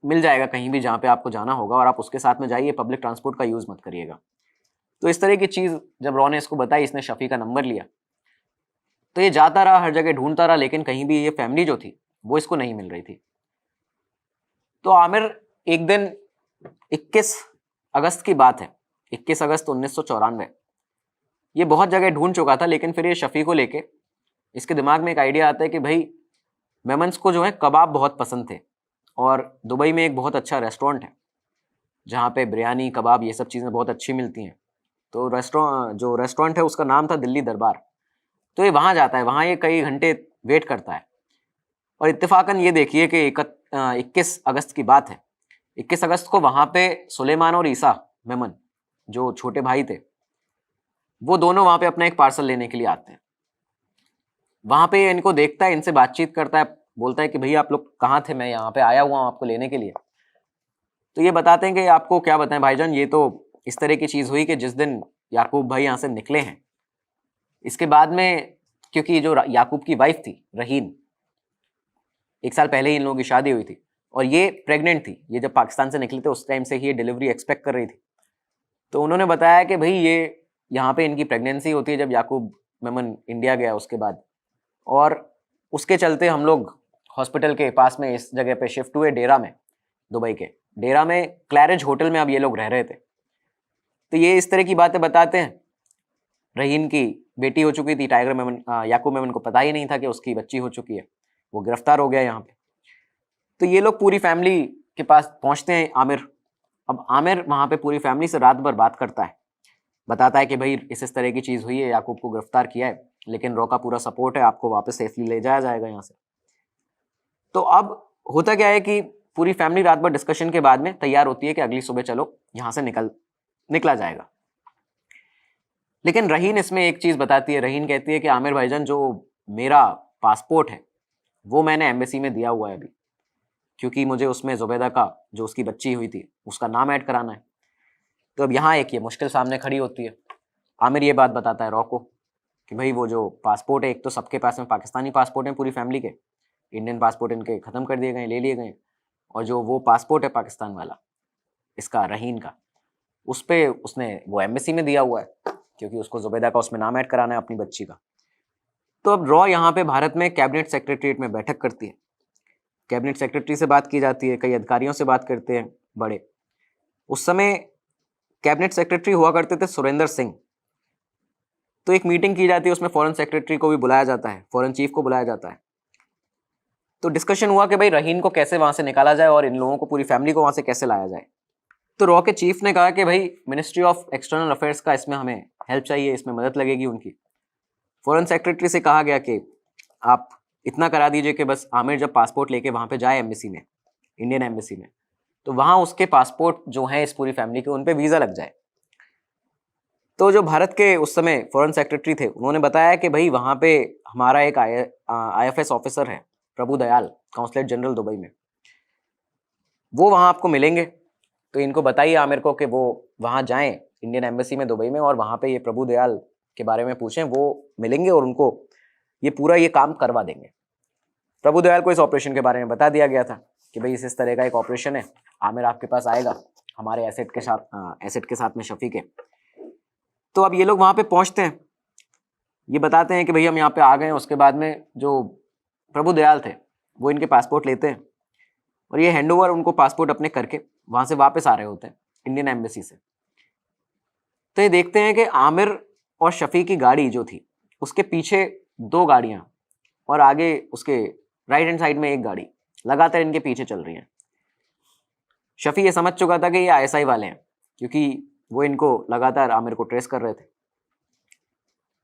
मिल जाएगा कहीं भी जहाँ पे आपको जाना होगा, और आप उसके साथ में जाइए, पब्लिक ट्रांसपोर्ट का यूज़ मत करिएगा। तो इस तरह की चीज़ जब रॉ ने इसको बताई, इसने शफ़ी का नंबर लिया, तो ये जाता रहा, हर जगह ढूंढता रहा, लेकिन कहीं भी ये फैमिली जो थी वो इसको नहीं मिल रही थी। तो आमिर एक दिन 21 अगस्त की बात है, 21 अगस्त 1994, ये बहुत जगह ढूंढ चुका था, लेकिन फिर ये शफ़ी को लेके इसके दिमाग में एक आइडिया आता है कि भाई मेमन्स को जो है कबाब बहुत पसंद थे, और दुबई में एक बहुत अच्छा रेस्टोरेंट है जहाँ पे बिरयानी, कबाब, ये सब चीज़ें बहुत अच्छी मिलती हैं। तो जो रेस्टोरेंट है उसका नाम था दिल्ली दरबार। तो ये वहाँ जाता है, वहाँ ये कई घंटे वेट करता है, और इत्तेफाकन ये देखिए कि 21 अगस्त की बात है। 21 अगस्त को वहाँ पे सुलेमान और ईसा मेमन, जो छोटे भाई थे, वो दोनों वहाँ पे अपना एक पार्सल लेने के लिए आते हैं। वहाँ पे इनको देखता है, इनसे बातचीत करता है, बोलता है कि भैया आप लोग कहाँ थे, मैं यहाँ पे आया हुआ हूँ आपको लेने के लिए। तो ये बताते हैं कि आपको क्या बताएं भाईजान, ये तो इस तरह की चीज़ हुई कि जिस दिन याकूब भाई यहाँ से निकले हैं, इसके बाद में, क्योंकि जो याकूब की वाइफ थी रहीन, 1 साल पहले ही इन लोगों की शादी हुई थी, और ये प्रेग्नेंट थी। ये जब पाकिस्तान से निकले थे उस टाइम से ही ये डिलीवरी एक्सपेक्ट कर रही थी। तो उन्होंने बताया कि भाई ये यहाँ पे इनकी प्रेगनेंसी होती है जब याकूब मेमन इंडिया गया उसके बाद, और उसके चलते हम लोग हॉस्पिटल के पास में इस जगह पे शिफ्ट हुए, डेरा में, दुबई के डेरा में क्लैरिज होटल में अब ये लोग रह रहे थे। तो ये इस तरह की बातें बताते हैं। रहीन की बेटी हो चुकी थी, टाइगर मेमन, याकूब मेमन को पता ही नहीं था कि उसकी बच्ची हो चुकी है, वो गिरफ्तार हो गया यहाँ पे। तो ये लोग पूरी फैमिली के पास पहुँचते हैं आमिर। अब आमिर वहाँ पे पूरी फैमिली से रात भर बात करता है, बताता है कि भाई इस तरह की चीज़ हुई है, याकूब को गिरफ्तार किया है, लेकिन रॉ का पूरा सपोर्ट है, आपको वापस सेफली ले जाया जाएगा यहाँ से। तो अब होता क्या है कि पूरी फैमिली रात भर डिस्कशन के बाद में तैयार होती है कि अगली सुबह चलो यहाँ से निकला जाएगा। लेकिन रहीन इसमें एक चीज़ बताती है। रहीन कहती है कि आमिर भाईजान, जो मेरा पासपोर्ट है वो मैंने एम्बेसी में दिया हुआ है अभी, क्योंकि मुझे उसमें जुबैदा का, जो उसकी बच्ची हुई थी, उसका नाम ऐड कराना है। तो अब यहाँ एक ये मुश्किल सामने खड़ी होती है। आमिर ये बात बताता है रॉ को कि भाई वो जो पासपोर्ट है, एक तो सबके पास में पाकिस्तानी पासपोर्ट है पूरी फैमिली के, इंडियन पासपोर्ट इनके ख़त्म कर दिए गए, ले लिए गए, और जो वो पासपोर्ट है पाकिस्तान वाला इसका, रहीन का, उस पर उसने वो एम्बेसी में दिया हुआ है, क्योंकि उसको जुबैदा का उसमें नाम ऐड कराना है अपनी बच्ची का। तो अब रॉ यहाँ पे भारत में कैबिनेट सेक्रेटरीट में बैठक करती है। कैबिनेट सेक्रेटरी से बात की जाती है, कई अधिकारियों से बात करते हैं बड़े। उस समय कैबिनेट सेक्रेटरी हुआ करते थे सुरेंद्र सिंह। तो एक मीटिंग की जाती है, उसमें फॉरेन सेक्रेटरी को भी बुलाया जाता है, फॉरेन चीफ को बुलाया जाता है। तो डिस्कशन हुआ कि भाई रहीन को कैसे वहाँ से निकाला जाए और इन लोगों को, पूरी फैमिली को वहाँ से कैसे लाया जाए। तो रॉ के चीफ ने कहा कि भाई मिनिस्ट्री ऑफ एक्सटर्नल अफेयर्स का इसमें हमें हेल्प चाहिए, इसमें मदद लगेगी उनकी। फॉरेन सेक्रेटरी से कहा गया कि आप इतना करा दीजिए कि बस आमिर जब पासपोर्ट लेके वहाँ पे जाए एम्बेसी में, इंडियन एम्बेसी में, तो वहाँ उसके पासपोर्ट जो हैं इस पूरी फैमिली के, उन पे वीज़ा लग जाए। तो जो भारत के उस समय फॉरेन सेक्रेटरी थे, उन्होंने बताया कि भाई वहाँ पे हमारा एक IFS ऑफिसर है, प्रभु दयाल, काउंसलेट जनरल दुबई में, वो वहाँ आपको मिलेंगे। तो इनको बताइए आमिर को कि वो वहाँ जाएं इंडियन एम्बेसी में दुबई में, और वहाँ पे ये प्रभु दयाल के बारे में पूछें, वो मिलेंगे और उनको ये पूरा ये काम करवा देंगे। प्रभु दयाल को इस ऑपरेशन के बारे में बता दिया गया था कि भाई इस तरह का एक ऑपरेशन है, आमिर आपके पास आएगा हमारे एसेट के साथ में शफी के। तो अब ये लोग वहाँ पे पहुँचते हैं, ये बताते हैं कि भाई हम यहाँ पे आ गए हैं। उसके बाद में जो प्रभु दयाल थे वो इनके पासपोर्ट लेते हैं और ये हैंडओवर उनको पासपोर्ट अपने करके वहाँ से वापस आ रहे होते हैं इंडियन एम्बेसी से। तो ये देखते हैं कि आमिर और शफी की गाड़ी जो थी उसके पीछे 2 गाड़ियाँ और आगे उसके राइट हैंड साइड में 1 गाड़ी लगातार इनके पीछे चल रही हैं। शफी ये समझ चुका था कि ये ISI वाले हैं, क्योंकि वो इनको लगातार आमिर को ट्रेस कर रहे थे।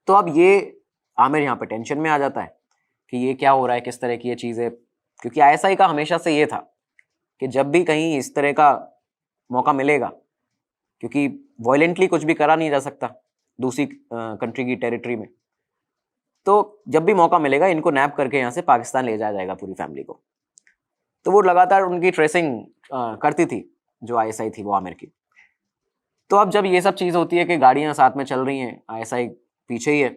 तो अब ये आमिर यहाँ पे टेंशन में आ जाता है कि ये क्या हो रहा है, किस तरह की ये चीज़ है, क्योंकि ISI का हमेशा से ये था कि जब भी कहीं इस तरह का मौका मिलेगा, क्योंकि वॉयलेंटली कुछ भी करा नहीं जा सकता दूसरी कंट्री की टेरिटरी में, तो जब भी मौका मिलेगा इनको नैप करके यहाँ से पाकिस्तान ले जाया जाएगा पूरी फैमिली को। तो वो लगातार उनकी ट्रेसिंग करती थी जो ISI थी वो आमिर की। तो अब जब ये सब चीज़ होती है कि गाड़ियाँ साथ में चल रही हैं, ISI पीछे ही है,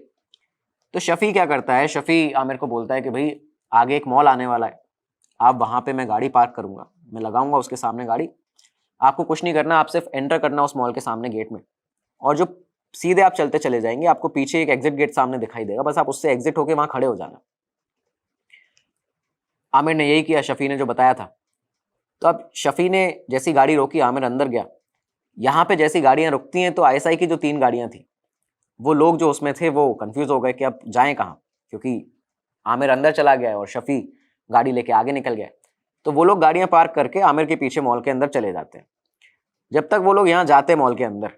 तो शफ़ी क्या करता है, शफ़ी आमिर को बोलता है कि भाई आगे एक मॉल आने वाला है, आप वहाँ पे मैं गाड़ी पार्क करूँगा, मैं लगाऊंगा उसके सामने गाड़ी, आपको कुछ नहीं करना, आप सिर्फ एंटर करना उस मॉल के सामने गेट में, और जो सीधे आप चलते चले जाएंगे आपको पीछे एक एग्जिट गेट सामने दिखाई देगा, बस आप उससे एग्जिट होके वहाँ खड़े हो जाना। आमिर ने यही किया, शफ़ी ने जो बताया था। तो अब शफ़ी ने जैसी गाड़ी रोकी, आमिर अंदर गया। यहाँ पे जैसी गाड़ियाँ रुकती हैं तो ISI की जो 3 गाड़ियाँ थी, वो लोग जो उसमें थे वो कंफ्यूज हो गए कि अब जाएं कहाँ, क्योंकि आमिर अंदर चला गया है और शफ़ी गाड़ी लेके आगे निकल गया। तो वो लोग गाड़ियाँ पार्क करके आमिर के पीछे मॉल के अंदर चले जाते हैं। जब तक वो लोग यहाँ जाते मॉल के अंदर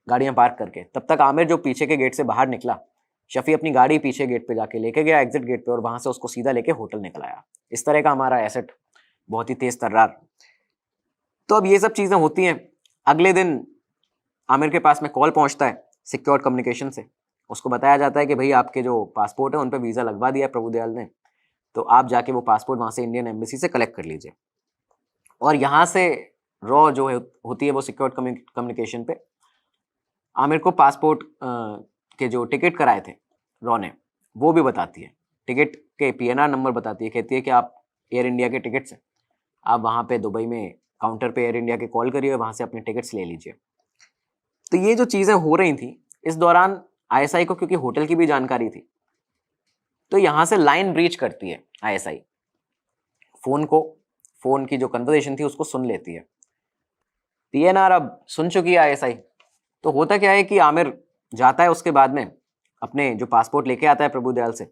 गाड़ियाँ पार्क करके, तब तक आमिर जो पीछे के गेट से बाहर निकला, शफ़ी अपनी गाड़ी पीछे गेट पे जाके लेके गया एग्जिट गेट पे, और वहाँ से उसको सीधा लेके होटल निकल आया। इस तरह का हमारा एसेट बहुत ही तेज तर्रार। तो अब ये सब चीज़ें होती हैं। अगले दिन आमिर के पास में कॉल पहुंचता है सिक्योर कम्युनिकेशन से, उसको बताया जाता है कि भाई आपके जो पासपोर्ट है उन पे वीज़ा लगवा दिया है प्रभु दयाल ने, तो आप जाके वो पासपोर्ट वहाँ से इंडियन एम्बेसी से कलेक्ट कर लीजिए। और यहाँ से रॉ जो है होती है वो सिक्योर कम्युनिकेशन पे आमिर को पासपोर्ट के जो टिकट कराए थे रॉ ने वो भी बताती है, टिकट के PNR नंबर बताती है, कहती है कि आप एयर इंडिया के टिकट्स हैं, आप वहाँ पे दुबई में काउंटर पे एयर इंडिया के कॉल करिए, वहाँ से अपने टिकट्स ले लीजिए। तो ये जो चीज़ें हो रही थी इस दौरान ISI को, क्योंकि होटल की भी जानकारी थी, तो यहाँ से लाइन ब्रीच करती है ISI, फ़ोन की जो कन्वर्सेशन थी उसको सुन लेती है। PNR अब सुन चुकी है ISI। तो होता क्या है कि आमिर जाता है उसके बाद में अपने जो पासपोर्ट लेके आता है प्रभु दयाल से,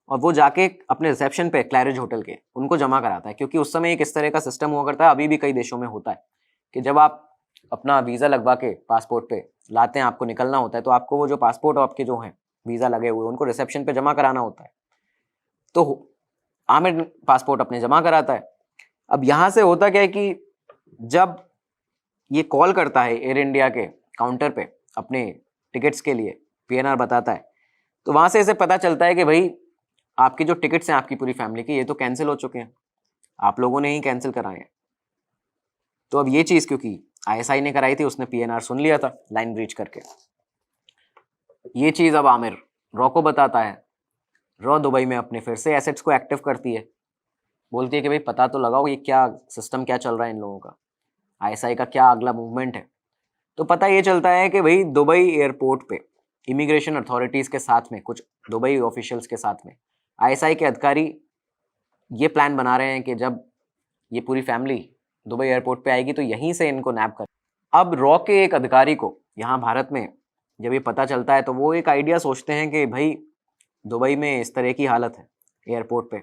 और वो जाके अपने रिसेप्शन पे क्लैरिज होटल के उनको जमा कराता है, क्योंकि उस समय एक इस तरह का सिस्टम हुआ करता है, अभी भी कई देशों में होता है कि जब आप अपना वीज़ा लगवा के पासपोर्ट पे लाते हैं, आपको निकलना होता है, तो आपको वो जो पासपोर्ट आपके जो हैं वीज़ा लगे हुए उनको रिसेप्शन पे जमा कराना होता है। तो आमिर पासपोर्ट अपने जमा कराता है। अब यहाँ से होता क्या है कि जब ये कॉल करता है एयर इंडिया के काउंटर पे अपने टिकट्स के लिए, PNR बताता है, तो वहाँ से इसे पता चलता है कि भाई आपकी जो टिकट्स हैं आपकी पूरी फैमिली की, ये तो कैंसिल हो चुके हैं, आप लोगों ने ही कैंसिल कराए हैं। तो अब ये चीज़ क्योंकि ISI ने कराई थी, उसने PNR सुन लिया था लाइन ब्रीच करके। ये चीज़ अब आमिर रॉ को बताता है। रॉ दुबई में अपने फिर से एसेट्स को एक्टिव करती है, बोलती है कि भाई पता तो लगाओ ये क्या सिस्टम क्या चल रहा है इन लोगों का, ISI का क्या अगला मूवमेंट है। तो पता ये चलता है कि भाई दुबई एयरपोर्ट पे इमिग्रेशन अथॉरिटीज़ के साथ में, कुछ दुबई ऑफिशियल्स के साथ में ISI के अधिकारी ये प्लान बना रहे हैं कि जब ये पूरी फैमिली दुबई एयरपोर्ट पे आएगी तो यहीं से इनको नैप कर। अब रॉ के एक अधिकारी को यहाँ भारत में जब ये पता चलता है तो वो एक आइडिया सोचते हैं कि भाई दुबई में इस तरह की हालत है एयरपोर्ट पे,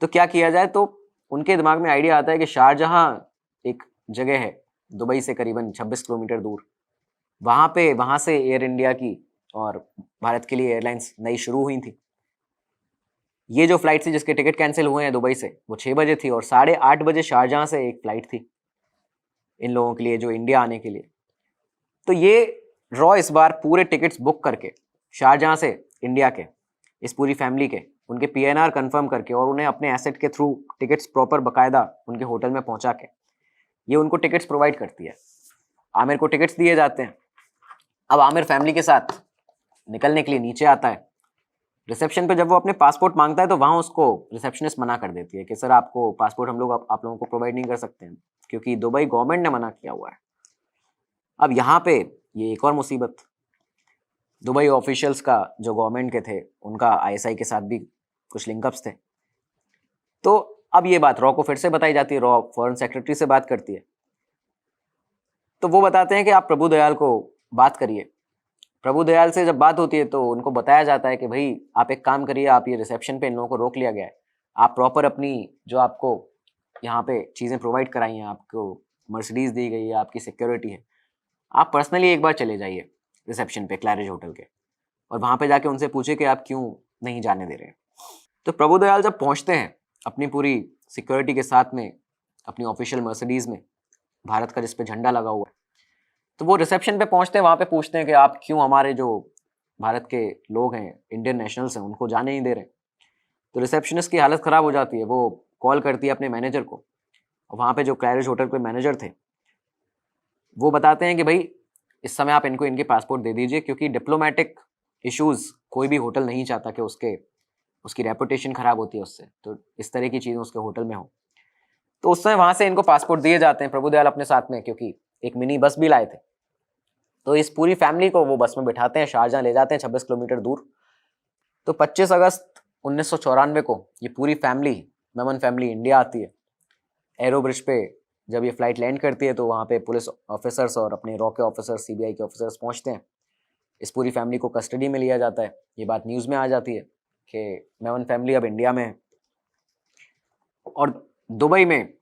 तो क्या किया जाए। तो उनके दिमाग में आइडिया आता है कि शारजहाँ एक जगह है दुबई से करीबन 26 किलोमीटर दूर, वहाँ से एयर इंडिया की और भारत के लिए एयरलाइंस नई शुरू हुई थी। ये जो फ्लाइट थी जिसके टिकट कैंसिल हुए हैं दुबई से, वो 6 बजे थी और 8:30 बजे शारजाह से एक फ्लाइट थी इन लोगों के लिए जो इंडिया आने के लिए। तो ये रॉ इस बार पूरे टिकट्स बुक करके शारजाह से इंडिया के इस पूरी फैमिली के उनके पीएनआर कंफर्म करके और उन्हें अपने एसेट के थ्रू टिकट्स प्रॉपर बकायदा उनके होटल में पहुंचा के ये उनको टिकट्स प्रोवाइड करती है। आमिर को टिकट्स दिए जाते हैं। अब आमिर फैमिली के साथ निकलने के लिए नीचे आता है। रिसेप्शन पे जब वो अपने पासपोर्ट मांगता है तो वहाँ उसको रिसेप्शनिस्ट मना कर देती है कि सर आपको पासपोर्ट हम लोग आप लोगों को प्रोवाइड नहीं कर सकते हैं क्योंकि दुबई गवर्नमेंट ने मना किया हुआ है। अब यहाँ पे ये एक और मुसीबत, दुबई ऑफिशियल्स का जो गवर्नमेंट के थे उनका आईएसआई के साथ भी कुछ लिंकअप्स थे। तो अब ये बात रॉ को फिर से बताई जाती है। रॉ फॉरेन सेक्रेटरी से बात करती है तो वो बताते हैं कि आप प्रभु दयाल को बात करिए। प्रभु दयाल से जब बात होती है तो उनको बताया जाता है कि भाई आप एक काम करिए, आप ये रिसेप्शन पे इन लोगों को रोक लिया गया है, आप प्रॉपर अपनी जो आपको यहाँ पे चीज़ें प्रोवाइड कराई हैं, आपको मर्सिडीज़ दी गई है, आपकी सिक्योरिटी है, आप पर्सनली एक बार चले जाइए रिसेप्शन पे क्लैरिज होटल के और वहाँ पे जाके उनसे पूछे कि आप क्यों नहीं जाने दे रहे हैं। तो प्रभु दयाल जब पहुँचते हैं अपनी पूरी सिक्योरिटी के साथ में अपनी ऑफिशियल मर्सिडीज़ में, भारत का जिस पे झंडा लगा हुआ है, तो वो रिसेप्शन पे पहुँचते हैं, वहाँ पे पूछते हैं कि आप क्यों हमारे जो भारत के लोग हैं, इंडियन नेशनल्स हैं, उनको जाने नहीं दे रहे। तो रिसेप्शनिस्ट की हालत ख़राब हो जाती है। वो कॉल करती है अपने मैनेजर को और वहाँ पे जो क्लैरिज होटल पे मैनेजर थे वो बताते हैं कि भाई इस समय आप इनको इनके पासपोर्ट दे दीजिए क्योंकि डिप्लोमेटिक इश्यूज़ कोई भी होटल नहीं चाहता कि उसकी रेपुटेशन ख़राब होती है उससे, तो इस तरह की चीज़ें उसके होटल में हो। तो उस समय वहाँ से इनको पासपोर्ट दिए जाते हैं प्रभु दयाल अपने साथ में, क्योंकि एक मिनी बस भी लाए थे। तो इस पूरी फैमिली को वो बस में बिठाते हैं, शारजाह ले जाते हैं 26 किलोमीटर दूर। तो 25 अगस्त 1994 को ये पूरी फैमिली, मेमन फैमिली, इंडिया आती है। एरो ब्रिज पे जब ये फ्लाइट लैंड करती है तो वहाँ पे पुलिस ऑफिसर्स और अपने रॉ के ऑफिसर्स, सीबीआई के ऑफिसर्स पहुँचते हैं। इस पूरी फैमिली को कस्टडी में लिया जाता है। ये बात न्यूज़ में आ जाती है कि मेमन फैमिली अब इंडिया में है। और दुबई में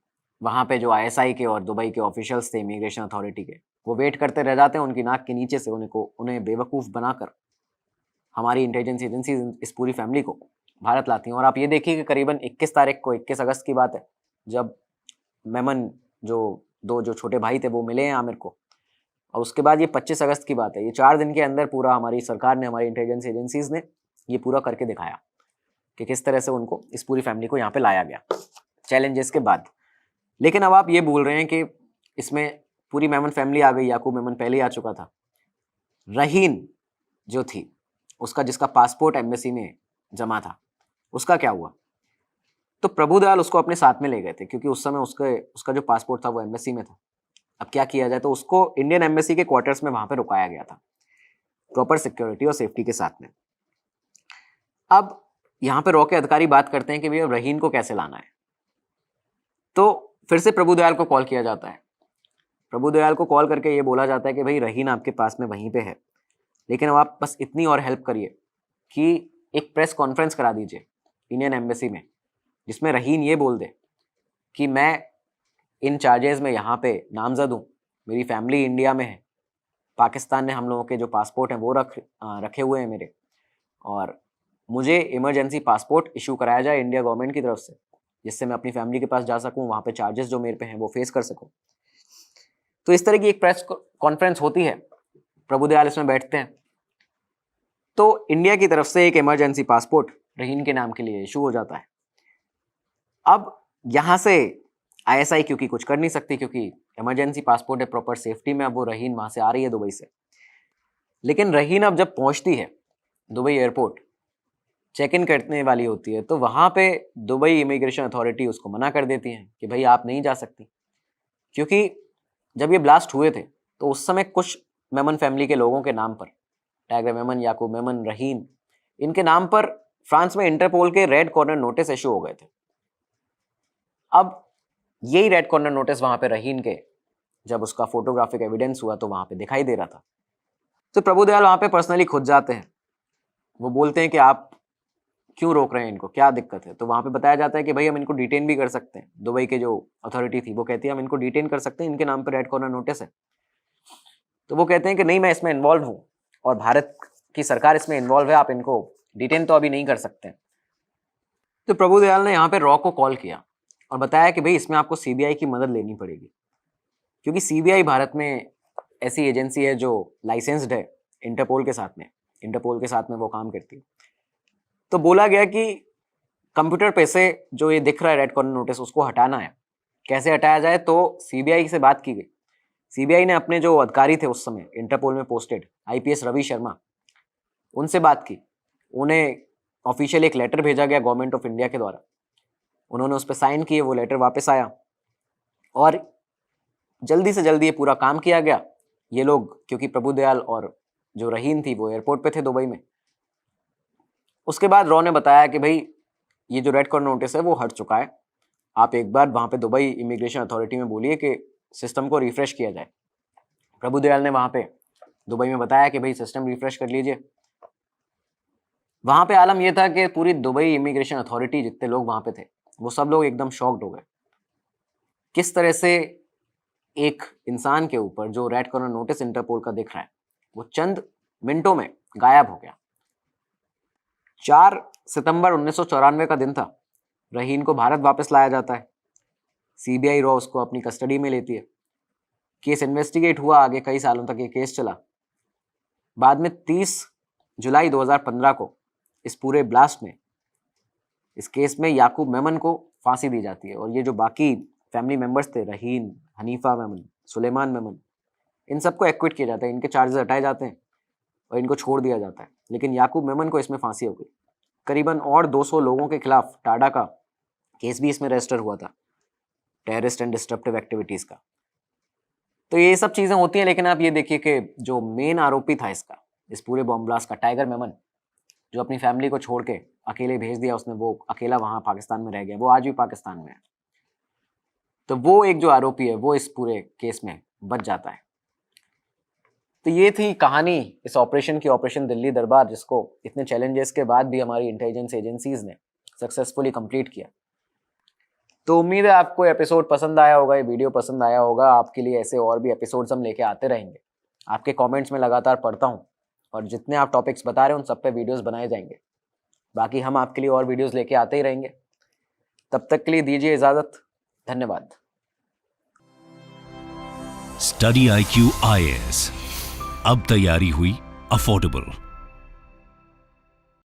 वहाँ पे जो आईएसआई के और दुबई के ऑफिशियल्स थे इमिग्रेशन अथॉरिटी के, वो वेट करते रह जाते हैं उनकी नाक के नीचे से, उन्हें बेवकूफ़ बनाकर हमारी इंटेलिजेंस एजेंसी इस पूरी फैमिली को भारत लाती हैं। और आप ये देखिए कि करीबन 21 तारीख को, 21 अगस्त की बात है, जब मेमन जो छोटे भाई थे वो मिले हैं आमिर को, और उसके बाद ये 25 अगस्त की बात है, ये 4 दिन के अंदर पूरा हमारी सरकार ने, हमारी इंटेलिजेंस एजेंसीज ने ये पूरा करके दिखाया कि किस तरह से उनको, इस पूरी फैमिली को यहाँ पे लाया गया चैलेंजेस के बाद। लेकिन अब आप ये बोल रहे हैं कि इसमें पूरी मेमन फैमिली आ गई, याकूब मेमन पहले ही आ चुका था। रहीन जो थी उसका, जिसका पासपोर्ट एम्बेसी में जमा था, उसका क्या हुआ? तो प्रभु दयाल उसको अपने साथ में ले गए थे क्योंकि उस समय उसका जो पासपोर्ट था वो एम्बेसी में था। अब क्या किया जाए, तो उसको इंडियन एम्बेसी के क्वार्टर्स में वहां पे रुकाया गया था प्रॉपर सिक्योरिटी और सेफ्टी के साथ में। अब यहाँ पे रॉ के अधिकारी बात करते हैं कि भैया रहीन को कैसे लाना है। तो फिर से प्रभु दयाल को कॉल किया जाता है। प्रभु दयाल को कॉल करके ये बोला जाता है कि भाई रहीन आपके पास में वहीं पे है, लेकिन अब आप बस इतनी और हेल्प करिए कि एक प्रेस कॉन्फ्रेंस करा दीजिए इंडियन एम्बेसी में, जिसमें रहीन ये बोल दे कि मैं इन चार्जेस में यहाँ पे नामजद हूँ, मेरी फैमिली इंडिया में है, पाकिस्तान ने हम लोगों के जो पासपोर्ट हैं वो रखे हुए हैं मेरे, और मुझे इमरजेंसी पासपोर्ट इशू कराया जाए इंडिया गवर्नमेंट की तरफ से, जिससे मैं अपनी फैमिली के पास जा सकूँ, वहाँ पे चार्जेस जो मेरे पे हैं वो फेस कर सकूँ। तो इस तरह की एक प्रेस कॉन्फ्रेंस होती है, प्रभु दयाल इसमें बैठते हैं। तो इंडिया की तरफ से एक इमरजेंसी पासपोर्ट रहीन के नाम के लिए इशू हो जाता है। अब यहाँ से आईएसआई क्योंकि कुछ कर नहीं सकती, क्योंकि इमरजेंसी पासपोर्ट है, प्रॉपर सेफ्टी में। अब वो रहीन वहाँ से आ रही है दुबई से, लेकिन रहीन अब जब पहुँचती है दुबई एयरपोर्ट, चेक इन करने वाली होती है, तो वहाँ पे दुबई इमिग्रेशन अथॉरिटी उसको मना कर देती है कि भाई आप नहीं जा सकती, क्योंकि जब ये ब्लास्ट हुए थे तो उस समय कुछ मेमन फैमिली के लोगों के नाम पर, टाइगर मेमन, याकूब मेमन, रहीन, इनके नाम पर फ्रांस में इंटरपोल के रेड कॉर्नर नोटिस इशू हो गए थे। अब यही रेड कॉर्नर नोटिस वहाँ पे रहीन के, जब उसका फोटोग्राफिक एविडेंस हुआ तो वहाँ पे दिखाई दे रहा था। तो प्रभु दयाल वहाँ पे पर्सनली खुद जाते हैं। वो बोलते हैं कि आप क्यों रोक रहे हैं इनको, क्या दिक्कत है? तो वहाँ पे बताया जाता है कि भाई हम इनको डिटेन भी कर सकते हैं। दुबई के जो अथॉरिटी थी वो कहती है हम इनको डिटेन कर सकते हैं, इनके नाम पे रेड कॉर्नर नोटिस है। तो वो कहते हैं कि नहीं, मैं इसमें इन्वॉल्व हूँ और भारत की सरकार इसमें इन्वॉल्व है, आप इनको डिटेन तो अभी नहीं कर सकते। तो प्रभुदयाल ने यहाँ पे रॉ को कॉल किया और बताया कि भाई इसमें आपको सीबीआई की मदद लेनी पड़ेगी, क्योंकि सीबीआई भारत में ऐसी एजेंसी है जो लाइसेंस्ड है इंटरपोल के साथ में वो काम करती है। तो बोला गया कि कंप्यूटर पे से जो ये दिख रहा है रेड कॉर्नर नोटिस उसको हटाना है। कैसे हटाया जाए, तो सीबीआई से बात की गई। सीबीआई ने अपने जो अधिकारी थे उस समय इंटरपोल में पोस्टेड आईपीएस रवि शर्मा, उनसे बात की। उन्हें ऑफिशियल एक लेटर भेजा गया गवर्नमेंट ऑफ इंडिया के द्वारा। उन्होंने उस पर साइन किए, वो लेटर वापस आया और जल्दी से जल्दी ये पूरा काम किया गया। ये लोग, क्योंकि प्रभुदयाल और जो रहीन थी वो एयरपोर्ट पे थे दुबई में। उसके बाद रॉ ने बताया कि भाई ये जो रेड कॉर्नर नोटिस है वो हट चुका है, आप एक बार वहाँ पे दुबई इमिग्रेशन अथॉरिटी में बोलिए कि सिस्टम को रिफ्रेश किया जाए। प्रभुदयाल ने वहाँ पे दुबई में बताया कि भाई सिस्टम रिफ्रेश कर लीजिए। वहाँ पे आलम यह था कि पूरी दुबई इमिग्रेशन अथॉरिटी, जितने लोग वहाँ पे थे, वो सब लोग एकदम शॉक्ड हो गए। किस तरह से एक इंसान के ऊपर जो रेड कॉर्नर नोटिस इंटरपोल का दिख रहा है वो चंद मिनटों में गायब हो गया। 4 सितंबर 1994 का दिन था। रहीन को भारत वापस लाया जाता है। सीबीआई रॉ उसको अपनी कस्टडी में लेती है। केस इन्वेस्टिगेट हुआ, आगे कई सालों तक ये केस चला। बाद में 30 जुलाई 2015 को इस पूरे ब्लास्ट में, इस केस में याकूब मेमन को फांसी दी जाती है और ये जो बाकी फैमिली मेंबर्स थे, रहीन, हनीफा मेमन, सुलेमान मेमन, इन सबको एक्विट किया जाता है, इनके चार्जेस हटाए जाते हैं और इनको छोड़ दिया जाता है। लेकिन याकूब मेमन को इसमें फांसी हो गई। करीबन और 200 लोगों के खिलाफ टाडा का केस भी इसमें रजिस्टर हुआ था, टेररिस्ट एंड डिस्ट्रप्टिव एक्टिविटीज का। तो ये सब चीजें होती हैं, लेकिन आप ये देखिए कि जो मेन आरोपी था इसका, इस पूरे बॉम्ब ब्लास्ट का, टाइगर मेमन, जो अपनी फैमिली को छोड़ के अकेले भेज दिया उसने, वो अकेला वहां पाकिस्तान में रह गया, वो आज भी पाकिस्तान में है। तो वो एक जो आरोपी है वो इस पूरे केस में बच जाता है। तो ये थी कहानी इस ऑपरेशन की, ऑपरेशन दिल्ली दरबार, जिसको इतने चैलेंजेस के बाद भी हमारी इंटेलिजेंस एजेंसीज ने सक्सेसफुली कंप्लीट किया। तो उम्मीद है आपको एपिसोड पसंद आया होगा, ये वीडियो पसंद आया होगा। आपके लिए ऐसे और भी एपिसोड्स हम लेके आते रहेंगे। आपके कमेंट्स में लगातार पढ़ता हूँ और जितने आप टॉपिक्स बता रहे हैं उन सब पे वीडियोस बनाए जाएंगे। बाकी हम आपके लिए और वीडियोस लेके आते ही रहेंगे। तब तक के लिए दीजिए इजाजत। धन्यवाद। स्टडी IQ IAS, अब तैयारी हुई अफोर्डेबल।